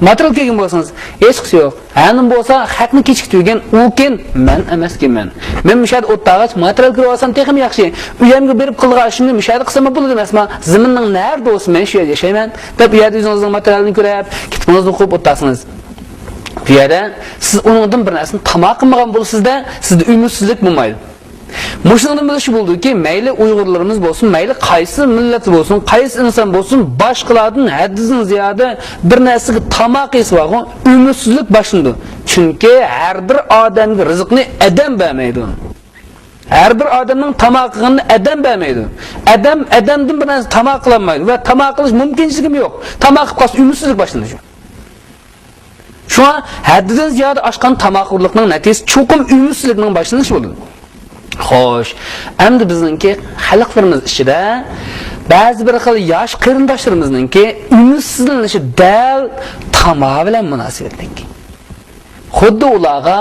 material ko'rgan bo'lsangiz, hech qisi yo'q. Hanim bo'lsa, haqni kechiktirgan, uken men emasman. Men mushad o'tdag'ach material ko'rib olsam texim yaxshi. Uyamga berib qilg'ashimni mushad qilsam bo'ladi emasmi? Ziminning nerda bo'lsa men shu yerda yashayman. Deb u yerda o'zingizning materialni ko'rib, kitobingizni o'qib o'tasiniz. Bu yerda siz uningdan bir narsani tamoq qilmagan bo'lsangizda, sizda umidsizlik bo'lmaydi. Mushundan bilishi bo'ldiki, mayli Uyg'urlarimiz bo'lsin, mayli qaysi millat bo'lsin, qaysi inson bo'lsin, boshqalardan haddidan ziyoda bir narsaga tamoq yesag'on umidsizlik boshlandi. Chunki har bir odamga rizqni adam bermaydi. Har bir odamning tamoqini adam bermaydi. Adamdan bir narsa tamoq qilolmaydi va tamoq qilish mumkinchiligi yo'q. Tamoq qilib qolsa umidsizlik boshlandi. Shu haddidan ziyoda oshgan tamoqxo'rlikning natijasi cho'qim umidsizlikning boshlanishi bo'ladi. Xo'sh, endi bizningki xalqlarimiz ichida ba'zi bir xil yosh qarindoshlarimizninki umidsizlanishi dal tamoq bilan munosabatlik. Xuddi ularga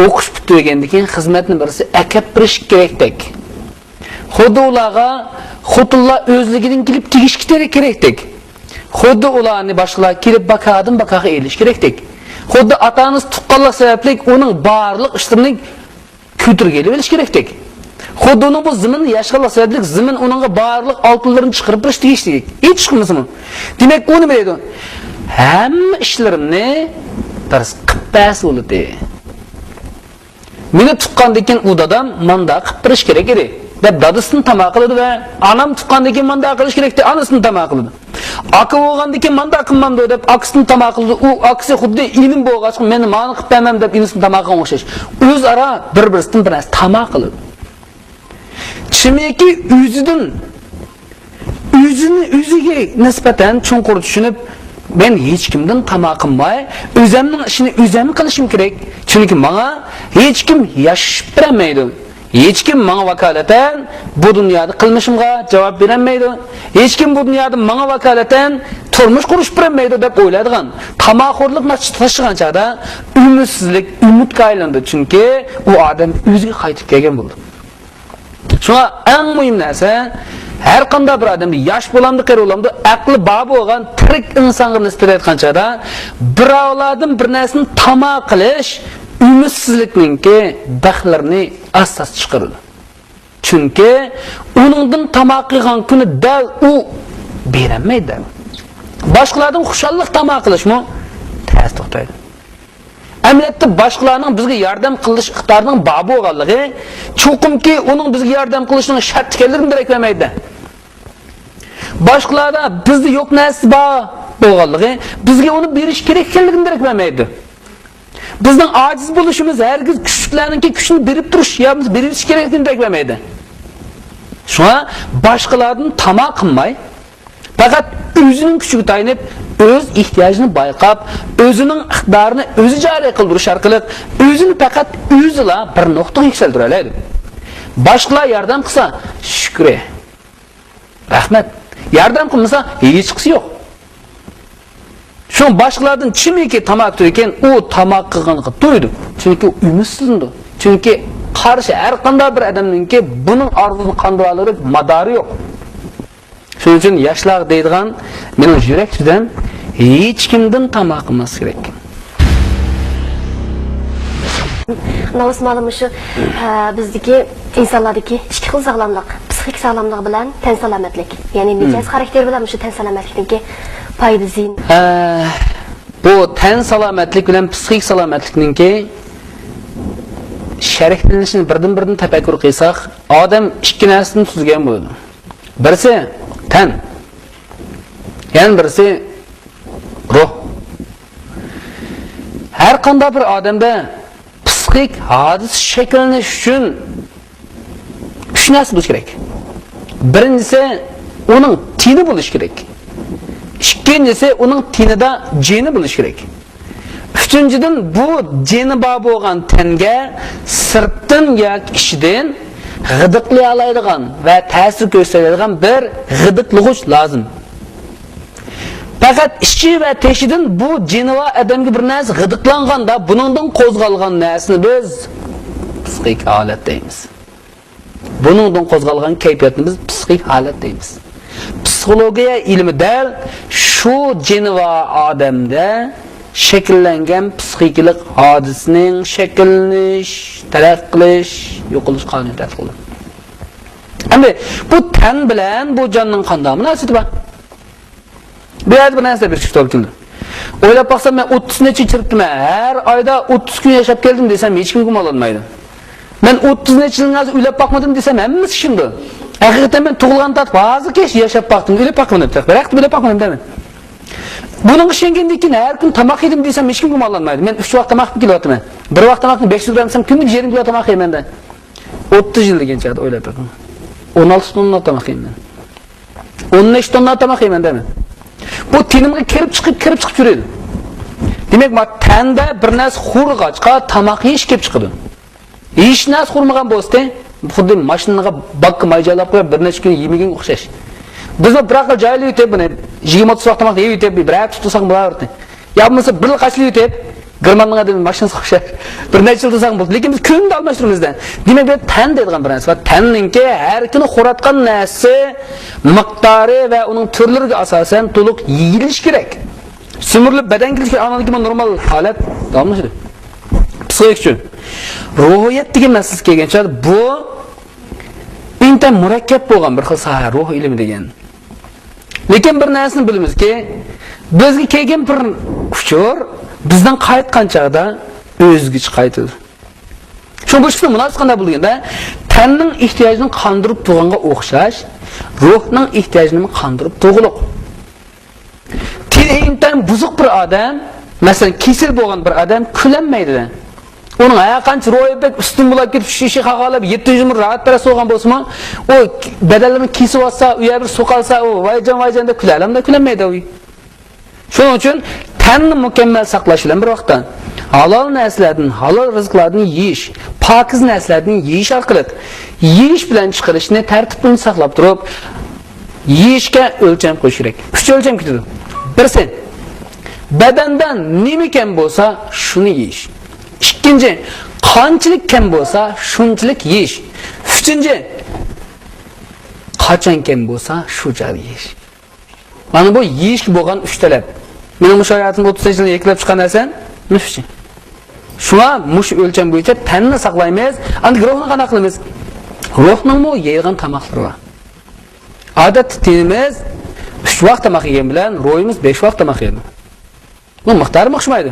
o'qish bitgandan keyin xizmatni birisi akab berish kerakdek. Xuddi ularga xotullar o'zligidan kelib tegish kerakdek. Xuddi ularni boshqalar kelib baqaga elish kerakdek. Xuddi ata-onasi tuqqanlik sababli uning barliq ishlarini ko'tarib olish kerakdek. Xuddi uning bu ziminni yashqanlik sababli zimin uningga barliq oltinlarini chiqarib berish tegishli. Hech chiqmasmi? Demak, u nima deydi? Hamma ishlarimni dars qilib bas bo'ldi. Meni tuqqandan keyin u dadam manda qilib berish kerak edi. Deb dadasini tamoq qildi va onam tuqqandan keyin manda qilish kerak deb onasini tamoq qildi. Aka bo'lgandan keyin manda qilmamdi deb akasini tamoq qildi. U akasi xuddi inim bo'lgach, meni mani qilib bermam deb inisini tamoq qilgan o'xshash. O'zaro bir-birisidan bir narsa tamoq qildi. Chimiki o'ziga nisbatan chunqur tushunib, men hech kimdan tamoq qilmay, o'zimning ishini o'zim qilishim kerak. Chunki menga hech kim yashashib bermaydi. Hech kim menga vakolatan bu dunyoda qilmishimga javob bermaydi. Hech kim bu dunyoda menga vakolatan turmush qurish bermaydi deb o'yladigan. Tamoqxo'rlik tashigan chaqda umidsizlik umidga aylandi. Chunki u odam o'ziga qaytib kelgan bo'ldi. Shuna eng muhim narsa, har qanday bir odamda yosh bo'lamdi, qari bo'lamdi, aqli bor bo'lgan tirik insonga nisbatan aytgan chaqda birovlardan bir narsani tamoq qilish umidsizlikninki baxtlarni asas chiqaradi. Chunki uningdan tamoq qilgan kuni dal u bermaydi. Boshqalardan xushallik tamoq qilishmi? Tez to'xtaydi. Amaliyotda boshqalarning bizga yordam qilish iqtidorining bor bo'lganligi, cho'qimki uning bizga yordam qilishining shart ekanligini darak bermaydi. Boshqalarda bizda yo'q narsa bor bo'lganligi, bizga uni berish kerak ekanligini darak bermaydi. Bizning ojiz bo'lishimiz hargiz kuchliklarningki kuchni berib turish yoki berish kerakligini darak bermaydi. Shuna boshqalardan tamoq qilmay, faqat o'zining kuchiga tayanib, o'z ehtiyojini bayqab, o'zining iqtidorini o'zi joriy qildirish orqali o'zini faqat o'zila bir nuqtaga yuksaltira oladi. Boshqalar yordam qilsa, shukr. Rahmat. Yordam qilmasa, hech qisi yo'q. Shu boshqalardan chimiki tamoq turgan, u tamoq qilganiga to'ydi. Chunki umidsizdi. Chunki qarshi har qanday bir odamningki buning orzusini qandirolari madori yo'q. Shuning uchun yoshlar deydigan, mening yurakdan hech kimdan tamoq qilmas kerak. Navs ma'lum shu bizdagi insonlardagi ikki xil sog'lomlik, psixik sog'lomlik bilan tan salomatlik. Ya'ni mijoz xarakter bilan shu tan salomatlikniki foydasi. Bu tan salomatlik bilan psixik salomatlikningki shariklanishini birdan tafakkur qilsak, odam ikki narsani tuzgan bo'ladi. Birisi tan, yana birisi ruh. Har qanday bir odamda psixik hodis shakllanish uchun uch narsa bo'lishi kerak. Birinchisi uning tini bo'lishi kerak. Ikkinchisi uning tinida jini bo'lishi kerak. Uchinchidan bu jini bor bo'lgan tanga sirtdan yoki ichidan g'idiqlay oladigan va ta'sir ko'rsatadigan bir g'idiqlig'ich lozim. Faqat ichi va teshidan bu jini va odamga bir narsa g'idiqlanganda, buningdan qo'zg'algan narsani biz psixik holat deymiz. Buningdan qo'zg'algan kayfiyatni biz psixik holat deymiz. Psixologiya ilmida shu jini va odamda shakllangan psixiklik hodisining shakllanish, taraqqi qilish, yo'qolish qonuni tasdiqlanadi. Endi bu tan bilan bu jonning qanday munosabati bor? Bu yerda bir narsa bir chiqib keldi. O'ylab baxsam, men 30 necha chiribdim. Har oyda 30 kun yashab keldim desam, hech kim gumonlanmaydi. Men 30 necha yilgacha o'ylab baxmadim desam, hammasi shunday. Haqiqatan men tug'ilgan tatib hozirgacha yashab baxdim, o'ylab baxmadim. Biroq o'ylab baxmadim deyman. Buning ishongandan keyin har kun tamoq yedim desam, hech kim gumonlanmaydi. Men 3 vaqt tamoq kelyapman. Bir vaqt tamoqni 500 gram desam, kunlik 20 kilo tamoq yeyman-da. 30 yil degan chaqda o'ylab baxdim. 16 tonna tamoq yeyman. 15 tonna tamoq yeyman deyman. Bu tenimga kirib chiqib yuradi. Demak, ma tanda bir narsa xurg'achqa tamoq yeyish kelib chiqadi. Hech narsa xurmagan bo'lsa, xuddi mashinaga bakka mayjalab qo'yib bir necha kun yemagan o'xshash. Bizni biroq joyli yutib, buni 20-30 vaqt tamoq yeyib, biroq tutsang bo'lardi. Ya bo'lmasa bir qachli yutib, girmanning adami mashinasi o'xshash. Bir necha yil tutsang bo'ldi, lekin biz kunda almashtiramizdan. Demak, bu tan deydigan bir narsa. Tanninki har kuni xo'ratgan narsa miqdori va uning turlariga asosan to'liq yeyilish kerak. Sümürlüp beden gelişki anladaki normal halet davamlaşır. Psikolojik için. Ruhiyet degan masala kelgancha bu inta murakkab bo'lgan bir xil soha ruh ilmi degan. Lekin bir narsani bilamizki, bizga kelgan bir uchur bizdan qaytgan chaqda o'zgacha qaytadi. Shu boshqa munosib qanday bo'lganda, tanning ehtiyojini qondirib turganga o'xshash, ruhning ehtiyojini qondirib tug'liq. Tintan buzuq bir odam, masalan, kesel bo'lgan bir odam kulanmaydi. Onun ayaqancha ro'yibek ustun bo'lib ketib shishi qaqalab 700 ming rahat para so'g'an bo'lsa-mu, o badalarini kesib olsa, u yer bir so'qalsa, o vayjon deb kulalamda kulanmaydi u. Shuning uchun tanni mukammal saqlash bilan bir vaqtda halol narsalardan, halol rizqlardan yeyish, pokiz narsalardan yeyish orqali yeyish bilan chiqarishni tartibini saqlab turib, yeyishga o'lcham qo'yish kerak. 3 o'lcham ketadi. Birisi badandan nima kam bo'lsa, shuni yeyish. İkinci, qanchalik kam bo'lsa, shunchalik yeyish. Uchinchi, qachon kam bo'lsa, shu jar yeyish. Mana bu yeyish bo'lgan 3 talab. Mening mush hayotim 30 yilda eklab chiqqan narsan, mush. Shuna mush o'lcham bo'yicha tanni saqlaymiz, endi ruhni qana qilamiz? Ruhning mo yeygan tamoqlari bor. Odatda tenimiz 3 vaqt tamoq yegan bilan ruhimiz 5 vaqt tamoq yeydi. Bu miqdori o'xshamaydi.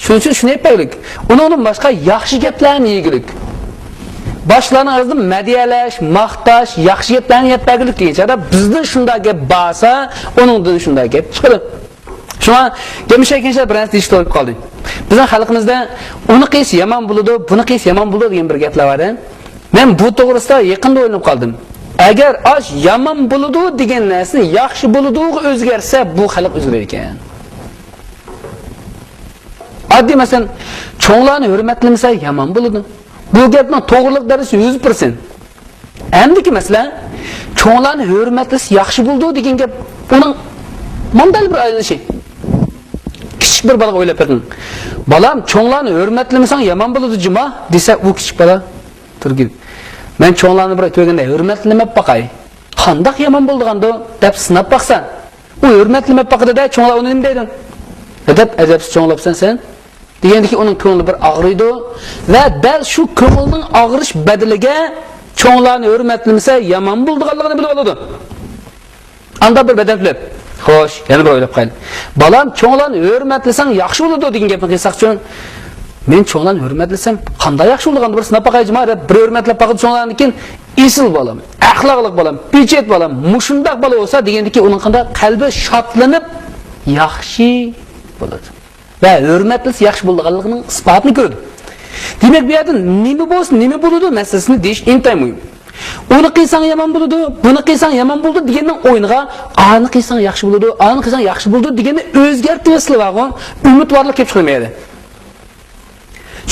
Shuning uchun shuni aytaylik. Uningdan boshqa yaxshi gaplarni yegilik. Boshlarni arasida madiyalash, maqtash, yaxshi gaplarni yetpagilik degancha bizning shunday gap bo'lsa, uningdan shunday gap chiqadi. Shuna demishakencha bir narsa deyishga to'g'ri qoldi. Bizning xalqimizda uni qiysi yomon bo'ladi, buni qiysi yomon bo'ladi degan bir gaplar bor. Men bu to'g'risida yaqinda o'ylab qoldim. Agar osh yomon bo'ladi degan narsa yaxshi bo'ladi o'zgarsa, bu xalq o'zgarar ekan. Addi masalan, cho'nglarni hurmatlamasa yomon bo'ladi. Bu gapning to'g'rilik darajasi 100%. Endi masalan, cho'nglarni hurmatlash yaxshi bo'ldi degan gap uning mandal bir aylanishi. Kichik bir bolaga o'ylab qo'ying. Bolam, cho'nglarni hurmatlamasang yomon bo'ladi juma desa, u kichik bola turgil. Men cho'nglarni bir to'g'anda hurmatlamab boqay. Qanday yomon bo'lganda deb sinab baqsan, u hurmatlamab boqadi-da, cho'nglar uni nima deydi? Deb ajabsiz cho'nglabsan sen. Degandiki uning ko'ngli bir og'riydi va dal shu ko'ngilning og'rish badaliga cho'nglarni hurmatlamasa yomon bo'lganligini bilib oladi. Anda bir badal qilib, xo'sh, yana bir o'ylab qo'ying. Bolam, cho'nglarni hurmatlasang yaxshi bo'ladi degan gapni qilsaqchi, men cho'nglarni hurmatlasam qanday yaxshi bo'lganini bir sinab boqayjima deb bir hurmatlab boqib cho'nglarni keyin isil bolam, axloqli bolam, pechet bolam, mushundaq bola bo'lsa degandiki uning qanday qalbi shodlanib yaxshi bo'ladi. Va hurmatlisi yaxshi bo'lganligining isbotini ko'rdi. Demak, bu yerda nima bo'lsa, nima bo'ladi masalasini deyish intay muhim. Uni qilsang yomon bo'ladi, buni qilsang yomon bo'ladi deganning o'yiniga, ani qilsang yaxshi bo'ladi, ani qilsang yaxshi bo'ladi deganni o'zgartirishlar umidvorlik kelib chiqmaydi.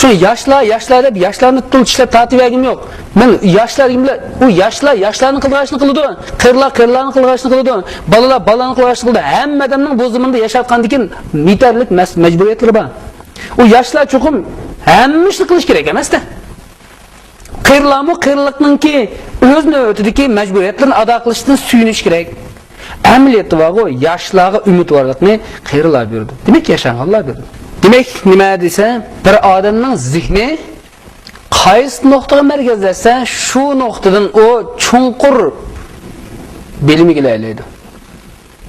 Shu yoshlar deb yoshlarni tultishlab tatib yagim yo'q. Men yoshlarga bilan u yoshlarni qilg'ashni qiladi, qirlarni qilg'ashni qiladi, bolalarni qilg'ashni qiladi. Hamma odamning bu zamonda yashayotgandikin yetarlik majburiyatlari bor. U yoshlar cho'qim hamma ishni qilish kerak emas-da. Qirliqninki o'z navbatidagi majburiyatlarni ado qilishdan suyunish kerak. Amaliyotda va yoshlarga umidvorlikni qirlar berdi. Demak, yashanganlar berdi. Demek nima desa, bir odamning zihni qaysi nuqtaga markazlashsa, shu nuqtadan o chunqur bilimiga aylaydi.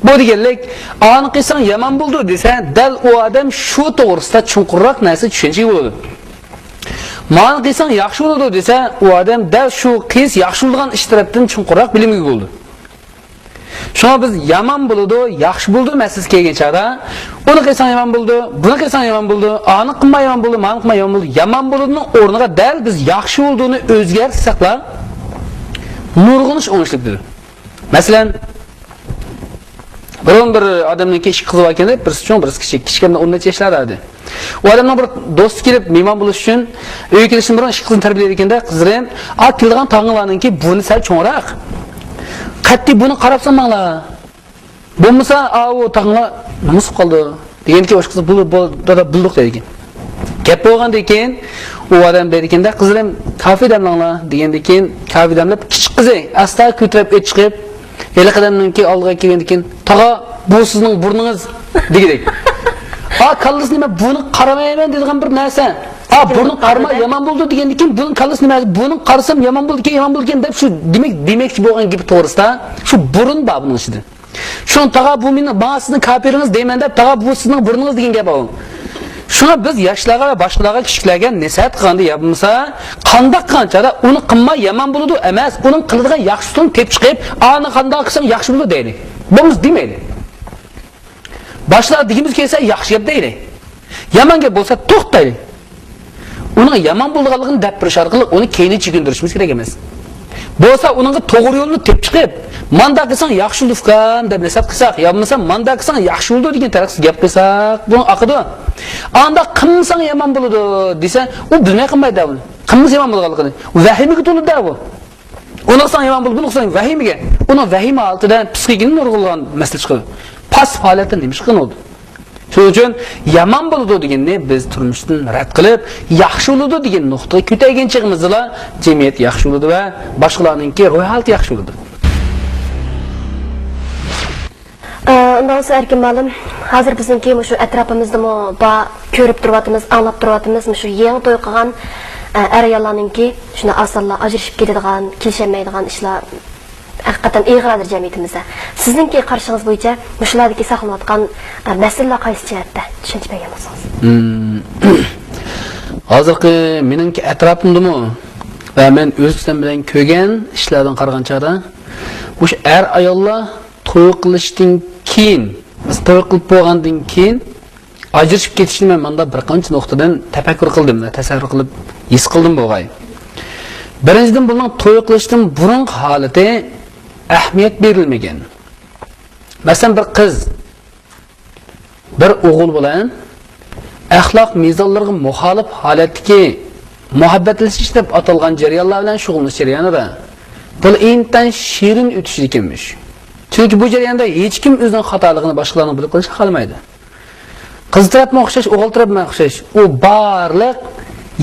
Bu deganlik, ani qilsang yomon bo'ldi desa, dal u odam shu to'g'risida chunqurroq narsa tushunchiga bo'ladi. Mani qilsang yaxshi bo'ladi desa, u odam dal shu qiz yaxshi bo'lgan ish tarafdan chunqurroq bilimiga bo'ldi. Shuna biz yomon bo'ladi, yaxshi bo'ldi masalasi kelgan chaqda, uni qilsang yomon bo'ldi, buni qilsang yomon bo'ldi, ani qilmay yomon bo'ldi, mani qilmay yomon bo'ldi. Yomon bo'ladining o'rniga dal biz yaxshi bo'ldigini o'zgartirsaqlar, nurg'unish o'ngishlidir. Masalan, bir odamning ish qiziq ekanda, birisi cho'ng, birisi kichkina 10 necha yoshlarda edi. U odamning bir do'sti kelib mehmon bo'lish uchun uyga kelishdan burun ish qizini tarbiyalaydi ekanda, qizim, kelgan tong'larninki buni sal cho'ngroq. Qatti buni qarabsan manglar. Bo'lmasa, u tong'lar nima qildi deganki, o'sha qiz bulduq dedi. Gap bo'lgandan keyin u odam dedi ekanda, qizim, kafe damlanglar degandan keyin kafe damlab kichik qizi asta ko'tarib chiqib, hali qadamninki oldiga kelgandan keyin, "Tog'a, bu sizning burningiz degidek. Kallasi nima? Buni qaramayman degan bir narsa. Buni qarama yomon bo'ldi degandan keyin buni kallasi nima? Buni qarasam yomon bo'ldi deb shu demoqchi bo'lgan gibi to'g'risida, shu burun bor buning ichida. Shun taga bu meni bana sizning kafiringiz deyman deb taga bu sizning burningiz degan gap bor. Shuna biz yoshlarga va boshqalarga kichiklarga nasihat qilganda yapmasa, qandoq qanchada uni qilmay yomon bo'ladi emas, uning qiladigan yaxshisini tep chiqib, ani qandoq qilsam yaxshi bo'ladi deydi. Bo'lmas demaydi. Boshlar digimiz kelsa yaxshi gap deydi. Yomon gap bo'lsa to'xtaydi. Uning yomon bo'lganligini deb berish orqali uni keyinga chekindirishimiz kerak emas. Bo'lsa uningga to'g'ri yo'lni tep chiqib, manda qilsang yaxshi bo'lgan deb nasihat qilsak, yo'qmasa manda qilsang yaxshi bo'ladi degan tarafsiz gap qilsak, buni aqidi. Anda qilsang yomon bo'ladi desa, u bilmay qilmaydi uni. Qilmasa yomon bo'lganligini. Vahimaga to'ladi bu. Uni qilsang yomon bo'ladi, buni qilsang vahimaga. Uni vahima oltidan psixikani nurg'ulgan masala chiqadi. Pas holatdan nima chiqadi? Shuning uchun yomon bo'ladi deganni biz turmushdan rad qilib, yaxshi bo'ladi degan nuqtaga ko'taygan chig'imizda jamiyat yaxshi bo'ladi va boshqalarningki ro'yxati yaxshi bo'ladi. Undan sonra erkin ma'lum, hozir bizningki shu atrofimizda ko'rib turyapmiz, anglab turyapmiz, shu yangi to'y qilgan ayollarningki shuna asalla ajrashib ketadigan, kelishmaydigan ishlar hakikaten iğradır cemiyetimizde. Sizinki karşınız boyunca müşahirdeki saklanatkan meseleler qaysi cihetde düşünce bergen bolsanız? Hazırki meningki atrofimdami va men o'zim bilan ko'rgan ishlardan qaraganchada bu er ayollar to'y qilishdan keyin, to'y qilib bo'lgandan keyin ajrashib ketishni men menda bir qancha nuqtadan tafakkur qildim, tasavvur qilib his qildim bo'lg'ay. Birinchidan buning to'y qilishdan burun holati ahamiyat berilmagan. Masalan bir qiz bir o'g'il bilan axloq mezonlarga muxolif holatdagi muhabbatlashish deb atalgan jarayonlar bilan shug'ullanish jarayonida bu intan shirin o'tish ekanmish. Chunki bu jarayonda hech kim o'zining xatoligini boshqalarning bilib qolishni xohlamaydi. Qiz tarafga o'xshash, o'g'il tarafga o'xshash, u barliq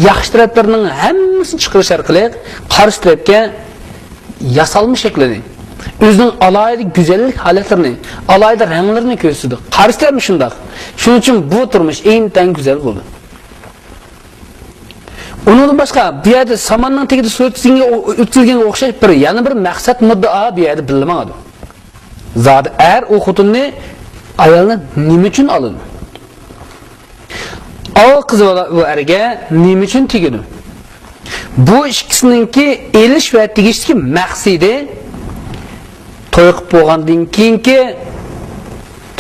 yaxshi taraflarning hammasini chiqarish orqali qarshi tarafga yasalma shaklini, o'zining alohida go'zallik holatlarini, alohida ranglarini ko'rsatdi. Qarshi taraf shunday. Shuning uchun bu turmush eng go'zal bo'ldi. Undan boshqa bu yerda samanning tagida so'tsinga o'tkazilganga o'xshash yana bir maqsad muddao bu yerda bilinmadi. Zot u xotinni ayolni nima uchun oldi? Qiz va erga nima uchun tegadi? Bu ikkisiningki elish va tegishlik maqsadi to'y qilib bo'lgandan keyingi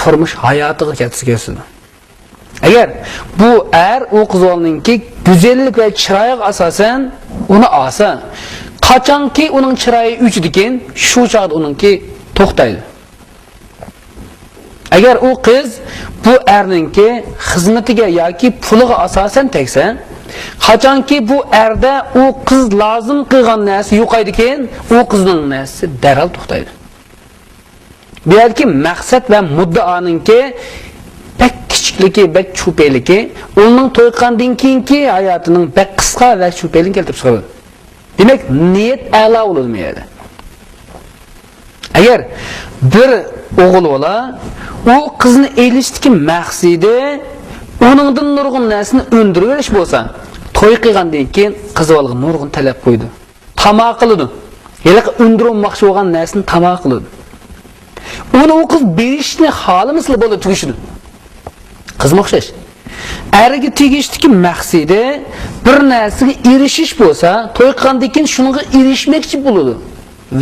turmush hayotiga ketkazadi. Agar bu u qizlarningki go'zallik va chiroyiga asosan uni olsa, qachonki uning chiroyi o'chdikin, shu chaqda uningki to'xtaydi. Agar u qiz bu erningki xizmatiga yoki puliga asosan tegsa, qachonki bu erda u qiz lozim qilgan narsa yo'qaydigan, u qizning narsasi darhol to'xtaydi. Bu yerki maqsad va muddaoninki pek kichikligi, pek cho'peligi, uning to'yqandan keyingi hayotining pek qisqa va cho'pelini keltirib chiqadi. Demak, niyat a'lo bo'ladi bu yerda. Agar bir o'g'il bola u qizni elishdagi maqsadi uningdan nurg'un narsani o'ndirib olish bo'lsa, to'y qilgandan keyin qiz olgan nurg'un talab qo'ydi. Tamoq qildi. Yiliq o'ndirmoqchi bo'lgan narsani tamoq qildi. Uni u qiz berishni xohlamasli bo'ldi tugishdi. Qizga o'xshash. Eriga tegishdagi maqsadi bir narsaga erishish bo'lsa, to'y qilgandan keyin shunga erishmoqchi bo'ladi.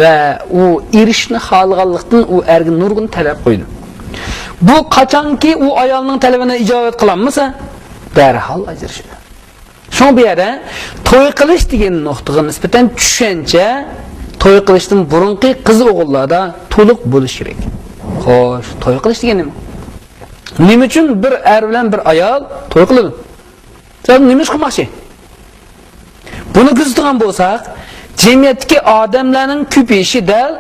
Va u erishni xohlaganlikdan u erga nurg'un talab qo'ydi. Bu qachonki u ayolning talabini ijobat qilamasa, darhol ajrashadi. Shu bu yerda to'y qilish degan nuqtaga nisbatan tushuncha to'y qilishdan burungi qiz o'g'illarda to'liq bo'lish kerak. Xo'sh, to'y qilish degan nima? Nima uchun bir er bilan bir ayol to'y qiladi? Sen nima qilmoqchi? Buni kuzatgan bo'lsak, jamiyatdagi odamlarning ko'payishi dal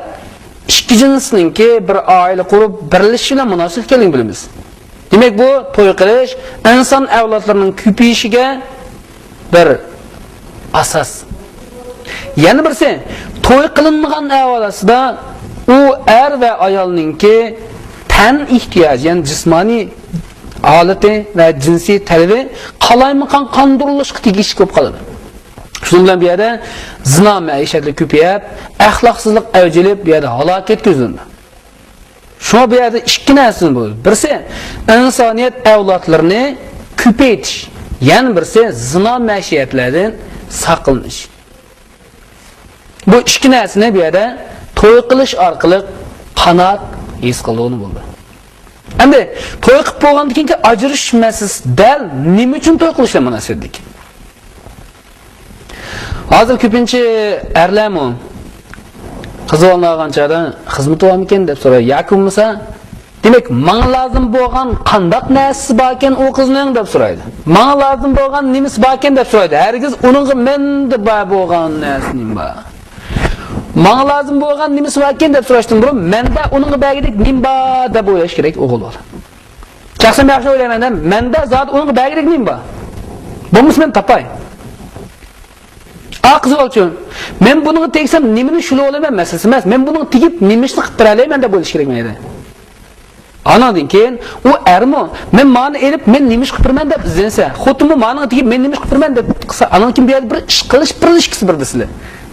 ikki jinsninki bir oila qurib birlashish bilan munosib ekanligini bilamiz. Demak, bu to'y qilish inson avlodlarining ko'payishiga bir asos. Yana birisi, to'y qilinmagan ahvolasida u er va ayolningki tan ehtiyojı, ya'ni jismoniy holati va jinsiy talabi qalaymiqan qondirilishga tegishli ko'p qoladi. Shuning bilan bu yerda zino maishatlar ko'payib, axloqsizlik avjilib, bu yerda halokat ko'zlandi. Shuna bu yerda ikki narsa bor. Birisi insoniyat avlodlarini ko'paytirish, yana birisi zino maishatlardan saqlanish. Bu ikki narsani bu yerda to'y qilish orqali qanoat his qiluvni bo'ldi. Endi to'y qilib bo'lgandan keyin ajrashmasiz dal nima uchun to'y qilishga munosabatlik? Hozir ko'pincha erlarmi qiz olmaganchada xizmat olamikan deb so'raydi. Yoki bo'lmasa, demak, menga lozim bo'lgan qandoq narsasi bor ekan u qizning deb so'raydi. Menga lozim bo'lgan nimasi bor ekan deb so'raydi. Hargiz uningga menda bor bo'lgan narsaning bor. Menga lozim bo'lgan nimasi bor ekan deb so'rashdan burun menda uningga bergidek nim bor deb o'ylash kerak o'g'il bola. Shaxsan yaxshi o'ylayman, menda zot uningga bergidek nim bor. Bo'lmasa men topay. Aqz olchun. Men buni tegsam nimani shula olaman masalasi emas. Men buni tegib nimishni qilib beralayman deb bo'lish kerak menda. Anadan keyin u ermo men mani elib men nimish qilib beraman deb izlansa, xotimi mani tegib men nimish qilib beraman deb qilsa, anan kim bu yerda bir ish qilish ikisi bir desizlar.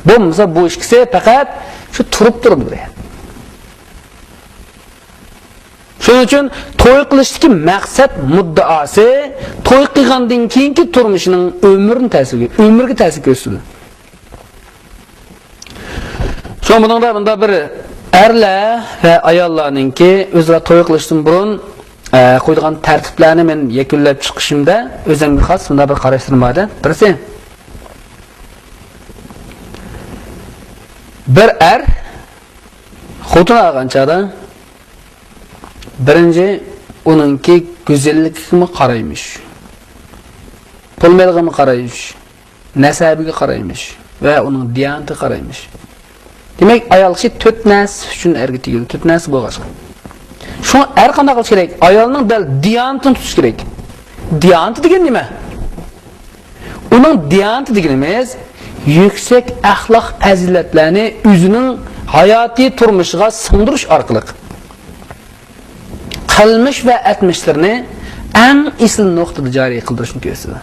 Bo'lmasa bu ikisi faqat shu turib turib beradi. Shuning uchun to'y qilishdagi maqsad muddaosi to'y qilgandan keyingi turmushining umrga ta'sir ko'rsatadi. Shu bunda bir erlar va ayollarningki o'zaro to'y qilishdan burun qo'yilgan tartiblarni men yakunlab chiqishimda o'zimga xos bunda bir qarashtirim bor edi. Birisi bir er xotin olganchada birinchi uningki go'zalligiga qaraymish. Pul melg'iga qaraymish, nasabiga qaraymish va uning diyonatiga qaraymish. Demak, ayol kishi 4 narsa uchun erga tegildi, 4 narsa bo'lg'ashqa. Shuni er qanday qilish kerak? Ayolning dal diyonatini tutish kerak. Diyonat degan nima? Uning diyonati deganimiz yuksak axloq fazilatlarni o'zining hayotiy turmushiga singdirish orqali qilmish va atmishlarni eng asl nuqtada joriy qildirishni ko'rsatadi.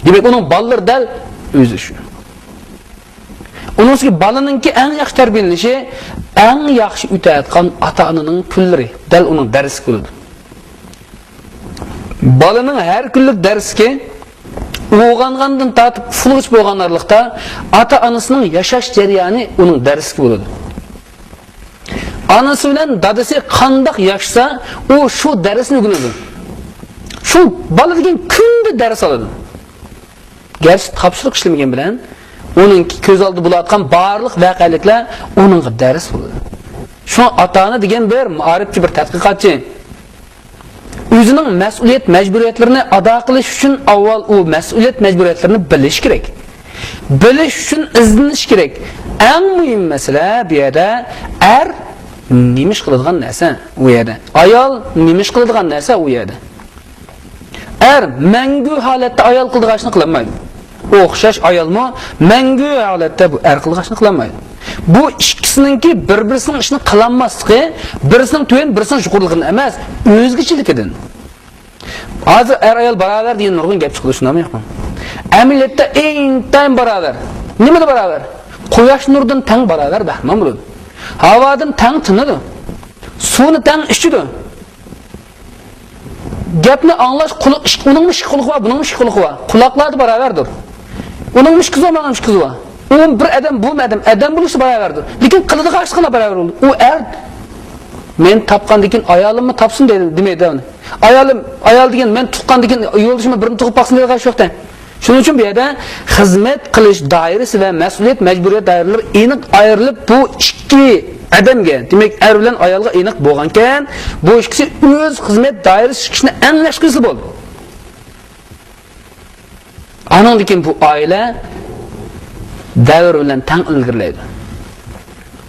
Demak, uning bolalar dal o'zi shu. Uningki balaninki eng yaxshi tarbiyalanishi, eng yaxshi o'tayotgan ota-onaning kunlari dal uning darsi bo'ladi. Balaning har kunlik darsiga uyg'ongandan tortib uxlash bo'lganlarlikda ota-onasining yashash jarayoni uning darsi bo'ladi. Anası bilan dadasi qandoq yashasa, u shu darsni o'rganadi. Shu bola degan kunda dars oladi. Garchi topshiriq ishlamagan bilan uning ko'z oldida bo'layotgan barliq voqealiklar uningga dars bo'ladi. Shu ota-ona degan bir ma'rifchi, bir tadqiqotchi o'zining mas'uliyat majburiyatlarini ado qilish uchun avval u mas'uliyat majburiyatlarini bilish kerak. Bilish uchun izlanish kerak. Eng muhim masala bu yerda er nimish qiladigan narsa u yerda. Ayol nimish qiladigan narsa u yerda. Er mangu holatda ayol qildig'ashni qilmaydi. O'xshash ayolmi mangu holatda bu er qildig'ashni qilmaydi. Bu ikkisininki bir-birisining ishini qilinmasligi, birisining to'yin, birisining shuqurligini emas, o'zgachilikdan. Hozir er ayol barobar degan nurg'un gap chiqdi, shundaymi yo'qmi? Amaliyotda eng teng barobar. Nimada barobar? Quyosh nuridan teng barobar bahman bo'ladi. Havodan teng tinadi. Suvni teng ichidi. Gapni anglash quloq ish, uning ish quloqi va buning ish quloqi va quloqlar barobardir. Uning ish qizi va ish qizi va. U bir adam bu adam bo'lishi barobardir. Lekin qiladigan ishqina barobar bo'ldi. U er men topgandan keyin ayolimni topsin demaydi uni. Ayol degan men tuqqandan yo'ldoshimni birini tug'ib boqsin degan yo'qda. Shuning uchun bu yerda xizmat qilish doirasi va mas'uliyat majburiyat doiralari aniq ayrilib bu ikki adamga, demak er bilan ayolga aniq bo'lgan ekan, bu ikkisi o'z xizmat doirasi chiqishni anglashgisi bo'ldi. Anondan keyin bu oila davr bilan tang ilgirlaydi.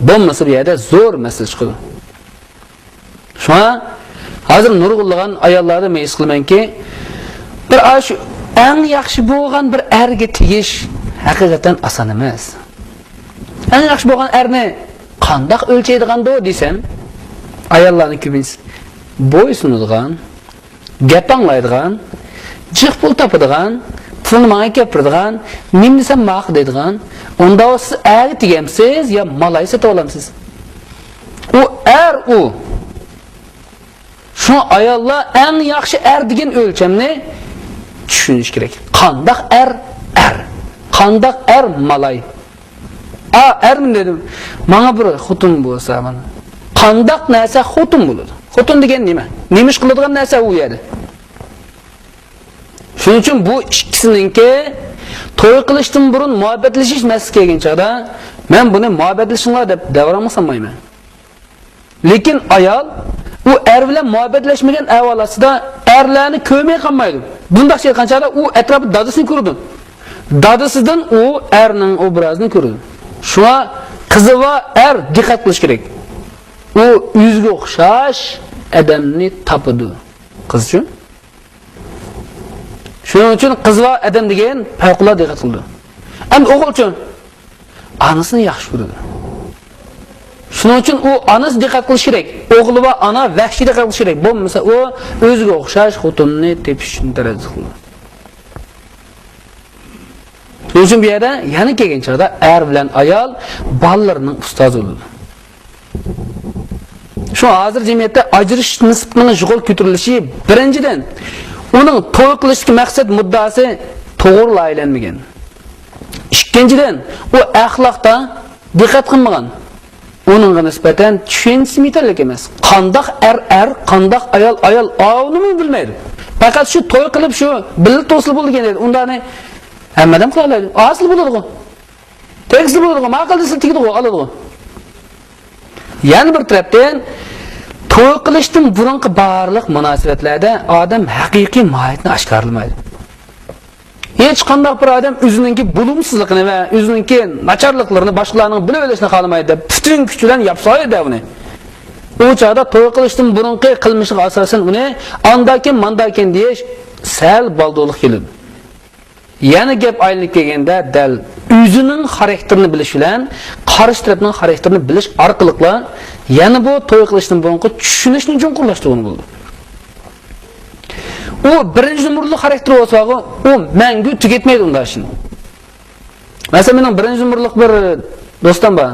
Bo'lmasa bu yerda zo'r masala chiqadi. Shuna hozir nurg'unlagan ayollarni men his qilamanki, bir shu eng yaxshi bo'lgan bir erga tegish haqiqatan oson emas. Eng yaxshi bo'lgan erni qandoq o'lchaydigando desam, ayollarni ko'pincha bo'ysunadigan, gap anglaydigan, jiq pul topadigan, pulni menga gapiradigan, nima desam ma'qul deydigan, unda siz agi tegamsiz yo malay sotib olamsiz. U Şu ayollar eng yaxshi degan o'lchamni tushunish kerak. Qandaq qandaq malay. Ermin dedim. Mana bir xotin bo'lsa mana. Qandaq narsa xotin bo'ladi. Xotin degan nima? Nima ish qiladigan narsa u yerda. Shuning uchun bu ikkisiningki to'y qilishdan burun muhabbatlashish masalasi kelgan chaqda men buni muhabbatlashinglar deb davramga sanmayman. Lekin ayol u bilan muhabbatlashmagan ahvolasida erlarni ko'may qolmaydi. Bunday şey qanchada u atrofda dadasini ko'rdi. Dadasidan u erning obrazini ko'rdi. Shuna qizi va diqqat qilish kerak. U yuzga o'xshash odamni topadi qiz uchun. Shuning uchun qiz va odam degan favqulodda diqqat qildi. Endi o'g'il uchun anasini yaxshi ko'radi. Shuning uchun u onasi diqqat qilish kerak. O'g'li va ona vahshiy diqqat qilish kerak. Bo'lmasa u o'ziga o'xshash xotinni tepishni tarafdor qiladi. Shuning uchun bu yerda yana kelgan chaqda bilan ayol bolalarning ustozi bo'ladi. Shu hozir jamiyatda ajrish nisbatining yuqori ko'tarilishi birinchidan uning to'y qilishga maqsad muddaosi to'g'ri aylanmagan. Ikkinchidan u axloqda diqqat qilmagan. Onunğa nisbeten tushunchisi yetarli emas. Qandaq qandaq ayol avnimi bilmaydi. Faqat shu to'y qilib shu bil to'sil bo'ldi degan edi. Undani hammadan qila oladi. Asl bo'ladi-ku. Tegishli bo'ladi-ku. Ma'qul desa tegadi-ku, oladi-ku. Yana bir tarafdan to'y qilishdan burungi barliq munosabatlarda odam haqiqiy mohiyatni oshkorlamaydi. Hech qanday bir odam o'zining bulumsizligini va o'zining nacharliklarini boshqalarning bilib olishni xohlamaydi deb butun kuch bilan yapsoydi uni. U chaqda to'y qilishdan burungi qilmishiga asosan uni andakin mandakin deyish sal baldo'liq keladi. Yana gap aylanib kelganda dal o'zining xarakterini bilish bilan qarshi tarafning xarakterini bilish orqali yana bu to'y qilishdan burungi tushunishni chunqurlashtirgan bo'ldi. O birinci numaralı xarakter olsa o mangu tüketmeydi onda şimdi. Mesela benim birinci numaralı bir dostum var.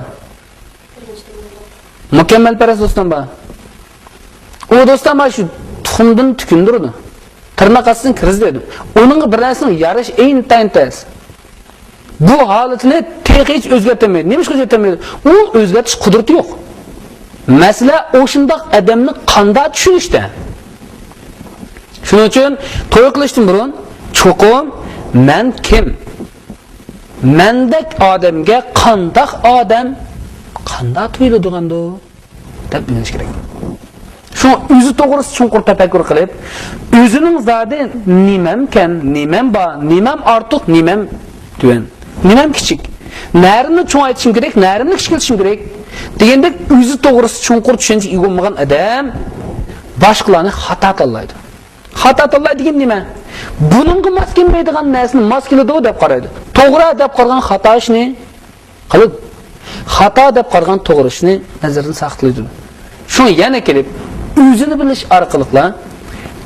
Mükemmel paras dostum var. O dostum var şu tuxumdan tükündürdü. Tırnak asısını kriz dedi. Onun bir narsasini yarış en tez. Bu halatını tek hiç özgertemeydi. Neymiş özgertemeydi? O özgertiş kudreti yok. Mesela o şundak adamını kanda düşünüşte. Shuning uchun to'y qilishdan burun cho'qim men kim? Mendek odamga qandaq odam qanday to'yiladigan-do deb bilish kerak. Shu o'zi to'g'risi chunqur tafakkur qilib, o'zining zodi nimamkan, nimam bor, nimam ortiq, nimam tuvan, nimam kichik. Narimni cho'ng aytishim kerak, narimni kichik aytishim kerak. Degandek o'zi to'g'risi chunqur tushuncha ega bo'lmagan odam boshqalarni xato qiladi. Xato qiladi degan nima? Buningga mos kelmaydigan narsani mos keladi deb qaraydi. To'g'ri deb qargan xato ishni qilib, xato deb qargan to'g'ri ishni nazardan saqlaydi. Shuni yana kelib, o'zini bilish orqali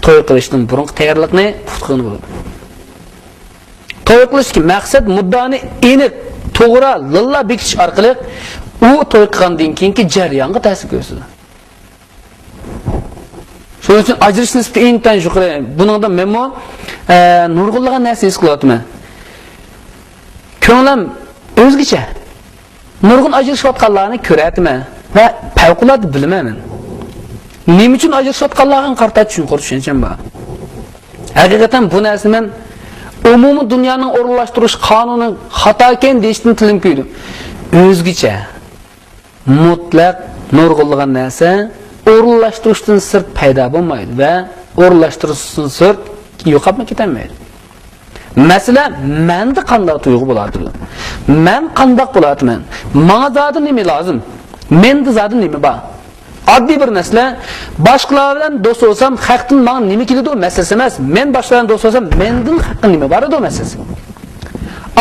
to'y qilishdan burun tayyorlikni tutqani bo'ladi. To'y qilishga maqsad muddani aniq, to'g'ri, lilla bekitish orqali u to'y qilgandan keyingi jarayonga ta'sir ko'rsatadi. Shuning uchun ajrish nisbati intan yuqori. Buningda men nurg'unlagan narsa his qilyapman. Ko'nglim o'zgacha. Nurg'un ajrashayotganlarni ko'ryapman va favqulodda bilmayman. Nima uchun ajrashayotganlarga qarata tushunchim bor. Haqiqatan bu narsani men umumiy dunyoning o'rinlashtirish qonuni xato ekan deyishdan tilim kuydi. O'zgacha mutlaq nurg'unlagan narsa o'rinlashtirishdan sir paydo bo'lmaydi va o'rinlashtirishdan sir yo'qolib ketmaydi. Masalan, menda qanday tuyg'u bo'ladi? Men qanday bo'laman? Menga zodi nima lozim? Menda zodi nima bor? Oddiy bir masala, boshqalar bilan do'st bo'lsam, haqdan menga nima keladi masalasi emas. Men boshqalar bilan do'st bo'lsam, mendan haqqim nima bor edi masalasi.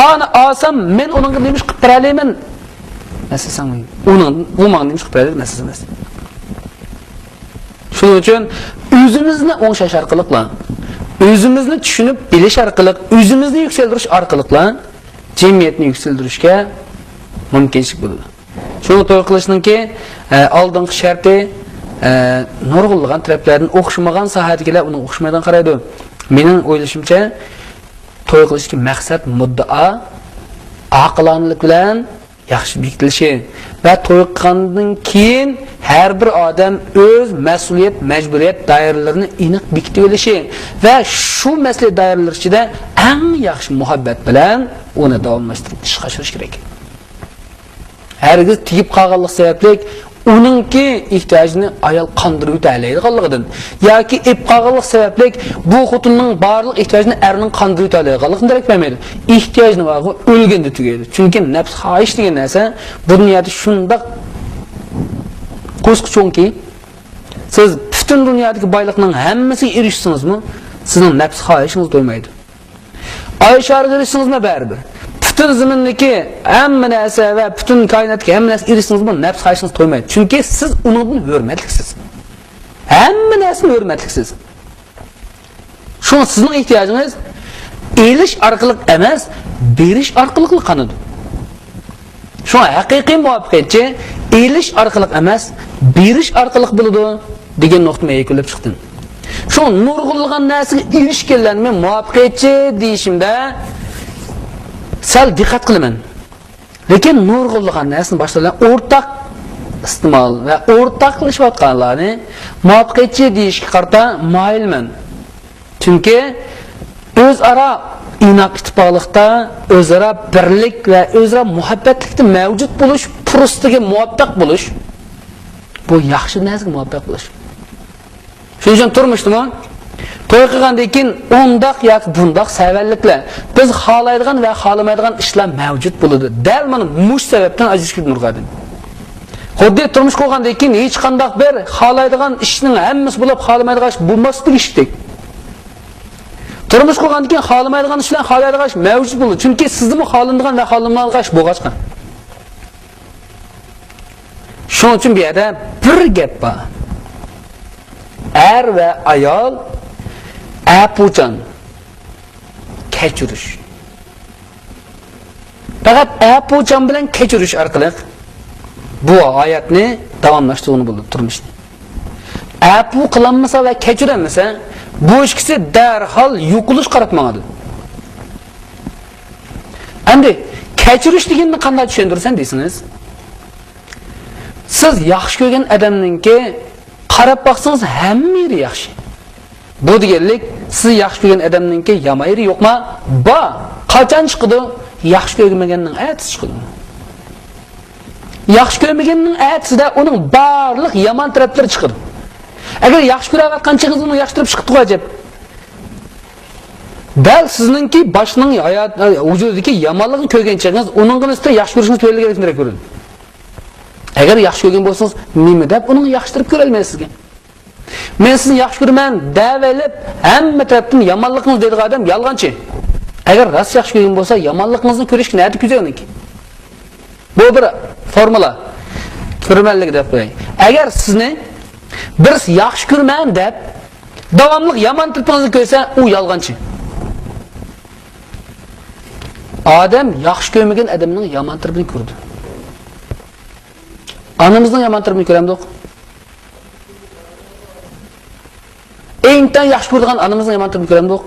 Ana olsam, men uningga nima qilib bera olaman? Masalasi uning u menga nima qilib bera oladi masalasi emas. Shuning uchun o'zimizni o'ngshash orqali, o'zimizni tushunib bilish orqali, o'zimizni yuksaltirish orqali jamiyatni yuksaltirishga mumkinchilik bo'ladi. Shuni to'g'ri qilishninki oldingi sharti nurg'unlagan taraflardan o'xshamagan sohadagilar uni o'xshamaydan qaraydi. Mening o'ylashimcha to'y qilishga maqsad muddao aqlonlik bilan yaxshi bekitilishi va to'y qilgandan keyin har bir odam o'z mas'uliyat, majburiyat doiralarini aniq bekitib olishi va shu mas'uliyat doiralari ichida eng yaxshi muhabbat bilan uni davomlashtirib ishga oshirish kerak. Hargiz tegib qolganlik sababli uningki ehtiyojini ayol qondirib o'taydiganligidan yoki ib qolganlik sababli bu xotinning barliq ehtiyojini erning qondirib o'taydiganligidan darak bermaydi. Ehtiyojni vaqti o'lganda tugaydi. Chunki nafs xohish degan narsa bu dunyoda shundoq qo'sqichonki, siz butun dunyodagi boylikning hammasiga erishsangizmi, sizning nafs xohishingiz to'ymaydi. Oysharga erishsangizmi baribir. Bütün zimindeki hamma narsa va bütün koinotga hamma narsa erishsangiz bu nafs xohishingiz to'ymaydi. Chunki siz uningdan hurmatliksiz. Hamma narsani hurmatliksiz. Shu sizning ehtiyojingiz elish orqali emas, berish orqali qanadi. Shu haqiqiy muvaffaqiyatchi elish orqali emas, berish orqali bo'ladi degan nuqtaga kelib chiqdim. Shu nurg'unlagan narsaga erishganlarni muvaffaqiyatchi deyishimda sal diqqat qilaman. Lekin nurg'unlagan narsani boshqalar o'rtaq iste'mol va o'rtaq qilishayotganlarni muvaffaqiyatchi deyishga qarata moyilman. Chunki o'zaro inoq ittifoqlikda, o'zaro birlik va o'zaro muhabbatlikda mavjud bo'lish, fursatiga muvaffaq bo'lish bu yaxshi narsaga muvaffaq bo'lish. Shuning uchun turmushdimi? To'y qilgandan keyin undaq yoki bundaq savalliklar biz xohlaydigan va xohlamaydigan ishlar mavjud bo'ladi. Dal mana mush sababdan aziz nurg'adim. Xuddi turmush qurgandan keyin hech qanday bir xohlaydigan ishning hammasi bo'lib xohlamaydigan ish bo'lmaslik ishdek. Turmush qurgandan keyin xohlamaydigan ishlar xohlaydigan ish mavjud bo'ladi. Chunki sizni xohlanadigan va xohlamaydigan ish bo'lg'achqa. Shuning uchun bu yerda bir gap bor. Er ve ayol apucan kechirish. Faqat apucan bilan kechirish orqali bu oyatni davomlashtirishni bo'ladi turmushni. Apu qilinmasa va kechirilmasa bu ikkisi darhol yo'qolish qaratmadi. Endi kechirish deganni qanday tushuntirsan deysiniz? Siz yaxshi ko'rgan odamninki qarab baqsangiz hamma yeri yaxshi. Bu deganlik siz yaxshi ko'rgan odamninki yomon yeri yo'qmi? Ba, qachon chiqdi? Yaxshi ko'rmaganning aytisi chiqdi. Yaxshi ko'rmaganning aytisida uning barliq yomon taraflari chiqdi. Agar yaxshi ko'rayotgan chig'iz uni yaxshirib chiqib turajab. Bal sizningki boshning hayot vujudidagi yomonligini ko'rgan chig'iz uning ustida yaxshi ko'rishingiz kerak ko'radi. Agar yaxshi ko'rgan bo'lsangiz, nima deb uni yaxshirib ko'ra olmaysiz sizga? Men sizni yaxshi ko'raman, davalib, hamma tarafdan yomonligingiz deydigan odam yolg'onchi. Agar rost yaxshi ko'rgan bo'lsa, yomonligingizni ko'rishga nima ko'zayoniki? Bu bir formula. Ko'rmanlik deb qo'ying. Agar sizni bir yaxshi ko'rman deb davomli yomon tarafingizni ko'rsa, u yolg'onchi. Odam yaxshi ko'rmagan odamning yomon tarafini ko'rdi. Anamızın yaman tarafını ko'ramdik. Enkdan yaxshi ko'rgan anamızın yaman tarafını ko'ramdik.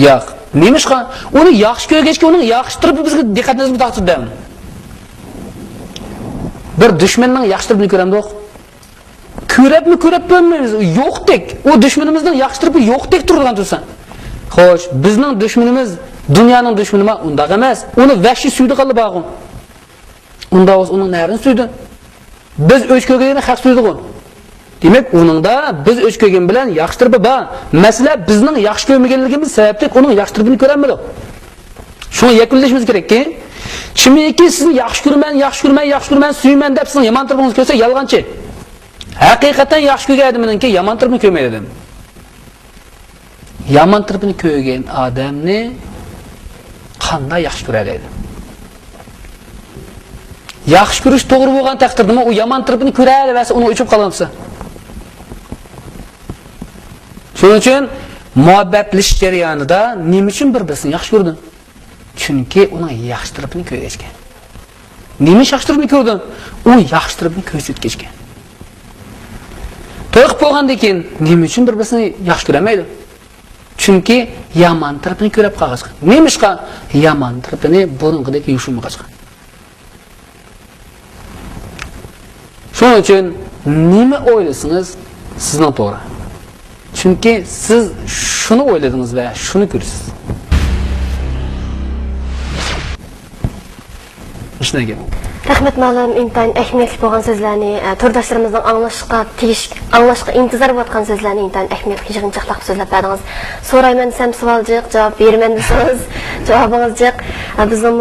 Yo'q. Nemishqa? Uni yaxshi ko'rgachga uning yaxshi tarafi bizga diqqatingizni taqtirdim. Bir dushmanning yaxshi tarafini ko'ramdik. Ko'rib bo'lmaymiz. Yo'qdek. O dushmanimizning yaxshi tarafi yo'qdek turgan tursa. Xo'sh, bizning dushmanimiz dunyoning dushmanimi undaq emas. Uni vahshiy suydi qilib bag'im. Unda uning narini suydi. Biz o'z ko'rganini haq so'ydik. Demak, uningda biz o'z ko'rgan bilan yaxshi tarafı bor. Masala bizning yaxshi ko'rmaganligimiz sababli uning yaxshi tarafini ko'ramidik. Shuni yakunlashimiz kerakki, kimiki sizni yaxshi ko'rman, suyman deb sizning yomon tarafingizni ko'rsa yolg'onchi. Haqiqatan yaxshi ko'rgan odamninki yomon tarafini ko'rmaydi. Yomon tarafini ko'rgan odamni qanday yaxshi ko'radi? Yaxshi ko'rish to'g'ri bo'lgan taqdirda u yomon tarafini ko'radi va uni o'chib qolsa. Shuning uchun muhabbatlish jarayonida nima uchun bir-birini yaxshi ko'rdi? Chunki uning yaxshi tarafini ko'rgan. Nima yaxshi tarafini ko'rdi? U yaxshi tarafini ko'rsatgan. To'y qilib bo'lgandan keyin nima uchun bir-birini yaxshi ko'ramaydi? Chunki yomon tarafini ko'rib qolgan. Nemishqa yomon tarafini burunqidek yushunmagan. Shuning uchun nima o'ylasangiz sizning to'g'ri. Chunki siz shuni o'yladingiz va shuni ko'rsiz. Shunday. Rahmat ma'lum intayin ahamiyatli bo'lgan so'zlarni, turdoshlarimizning anglashga intizor bo'layotgan so'zlarni intayin ahamiyatli yig'inchoqlab so'zlab berdingiz. So'rayman desam savoljiq, javob beraman desangiz javobingizjiq. Bizning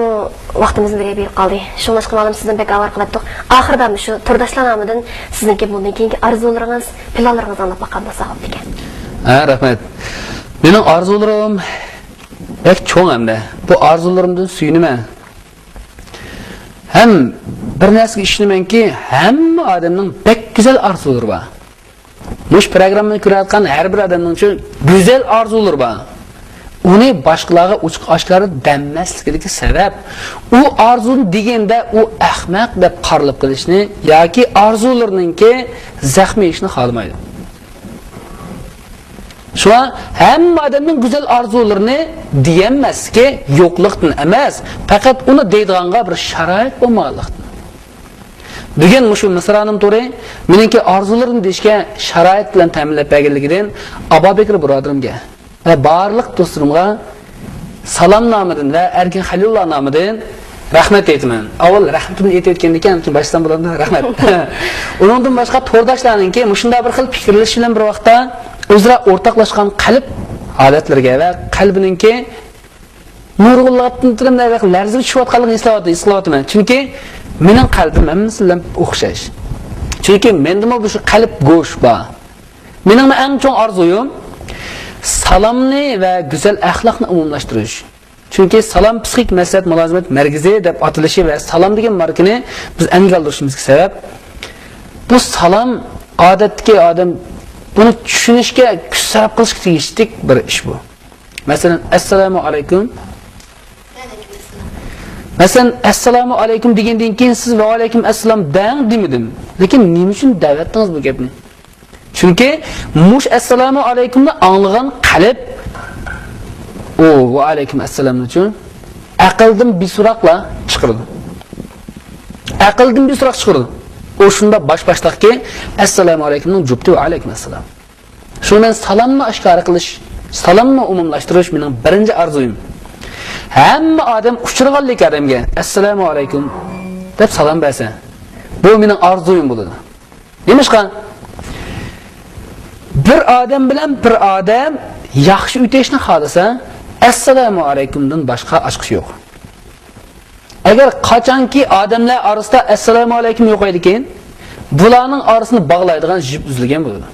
vaqtimizni berib qoldi. Shuningdek ma'lum sizdan bek avval qilibdik. Oxirida shu turdoshlar nomidan sizningki bundan keyingi orzularingiz, planlaringizni anglab boqqan bo'lsa ekan. Rahmat. Mening orzularim bek cho'ng hamda. Bu orzularimdan suyunaman. Hem bir narsaga ishonamanki, hamma odamning bek go'zal orzulari bor. Mush programmani ko'rayotgan har bir odamning uchun go'zal orzulari bor. Uni boshqalarga ochiq oshkora danmasligiga sabab u orzuni deganda u ahmoq deb qaralib qilishni yoki orzularininki zaxmi ishni xohlamaydi. Şuna hamma odamning go'zal orzularini deyilmaski yo'qlikdan emas, faqat uni deydiganga bir sharoit bo'lmaganlikdan. Bugun mushu Misraning to'ri meningki orzularimni deyishga sharoit bilan ta'minlab berganligidan Abu Bakr birodarimga va barliq do'stlarimga salom nomidan va Erkin Halilulloh nomidan rahmat aytaman. Avval rahmatimni aytayotgandan keyin boshdan bo'ladi rahmat. Uningdan boshqa to'rdoshlariningki mushunda bir xil fikrlashish bilan bir vaqtda o'zaro o'rtoqlashgan qalb holatlarga va qalbininki nurg'unlikdan larzaga tushayotganligini eslayapman. Chunki mening qalbim hammasi bilan o'xshash. Chunki mendami bu qalb go'sh bor. Mening eng chong orzuyim salomni va go'zal axloqni umumlashtirish. Chunki salom psixik maslahat mulozimat markazi deb atalishi va salom degan markani biz aniq oldirishimizga sabab bu salom odatdagi odam bunu tushunishga kuch sarf qilishga tegishli bir ish bu. Masalan, assalomu alaykum. Masalan, assalomu alaykum degandan keyin siz va alaykum assalom deng demadim. Lekin nima uchun da'vatdingiz bu gapni? Chunki mush assalomu alaykumni anglagan qalb o va alaykum assalom uchun aqldan bisuraqla chiqirdi. Aqldan bisuraq chiqirdi. O shunda bosh-boshliqki assalomu alaykumning jubti va alaykum assalom. Shundan salomni oshkora qilish, salomni umumlashtirish mening birinchi orzuyim. Hamma odam uchirganlik odamga assalomu alaykum deb salom bersa, bu mening orzuyim bo'ladi. Nimishqa? Bir odam bilan bir odam yaxshi o'tishni xohlasa, assalomu alaykumdan boshqa ochqish yo'q. Agar qachonki odamlar orasida assalomu alaykum yo'q ekan, bularning orasini bog'laydigan jip uzilgan bo'ladi.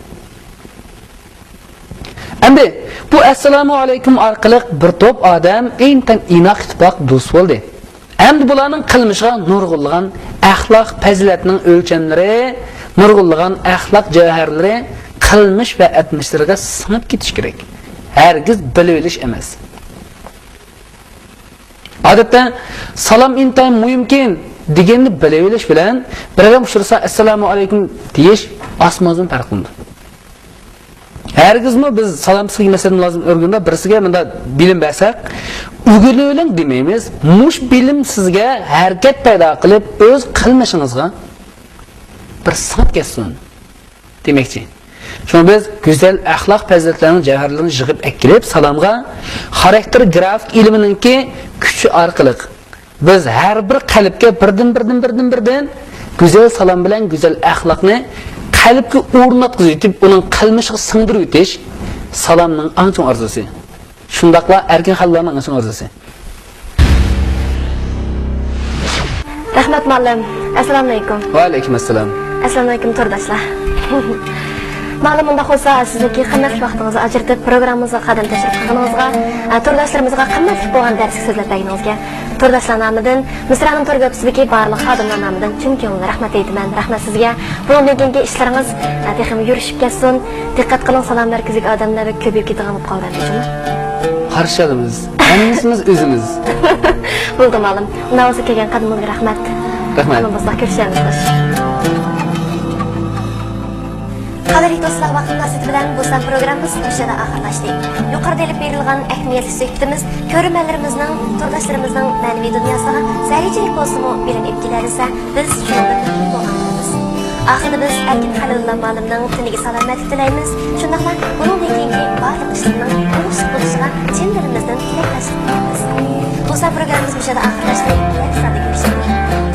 Endi bu assalomu alaykum orqali bir to'p odam intan inoq ittifoq do'st bo'ldi. Endi bularning qilmishiga nurg'unlagan axloq fazilatning o'lchamlari, nurg'unlagan axloq javoharlari qilmish va atmishlariga singib ketish kerak. Hargiz bilib olish emas. Odatda salom intayin muhimkin deganni bilib olish bilan bir odam uchrasa assalomu alaykum deyish osmondan farq qiladi. Hargizmi biz salom qilgan masalan lozim o'rganda birisiga bunda bilim bersak, o'g'ilo'ling demaymiz. Mush bilim sizga harakat paydo qilib o'z qilmishingizga bir singib ketsin demakchi. Shuni biz go'zal axloq fazilatlarning javoharlarini yig'ib akilib salomga xarakter grafik ilmininki kuchi orqali biz har bir qalbga birdan go'zal salom bilan go'zal axloqni qalbga o'rnatkizib yetib, uning qilmishiga singdirib o'tish salomning eng chong orzusi. Shundaqla erkin xallarning eng chong orzusi. Rahmat ma'lum. Assalomu alaykum. Va alaykum assalom. Assalomu alaykum turdoshlar. Ma'lumunda bo'lsa, sizniki qimmatli vaqtingizni ajratib programmamizga qadam tashrif qilganingizga, turdoshlarimizga qimmatli bo'lgan darslik so'zlar berganingizga, turdoslar nomidan, Misraning to'rga o'tsidagi barliq xodimlar nomidan chin ko'ngil rahmat aytaman. Rahmat sizga. Bundan keyingi ishlaringiz texim yurishib ketsin. Diqqat qiling, salom markaziga odamlar ko'payib ketgan bo'lib qolgan uchun. Qarshilamiz. Hammamiz o'zimiz. Bo'ldi ma'lum. Undan kelgan qadimga rahmat. Rahmat. Hamma bizga ko'rishamiz. Qadrli do'stlar, vaqt munosabati bilan bu san programmamiz o'shada oxirlashdi. Yuqorida ilib berilgan ahamiyatli suhbatimiz ko'rmanlarimizning, turdoshlarimizning ma'naviy dunyosiga zarechalik bo'lsa-mu bilim epkilarisa biz shunday bo'lganmiz. Oxirida biz Erkin Halilulloh ma'lumning tiniga salomatlik tilaymiz. Shundaqla bundan keyingi barcha ishlarning urush bo'lishiga chin dilimizdan tilakdoshlik qilamiz. Bu san programmamiz o'shada oxirlashdi. Yaxshi ko'rishamiz.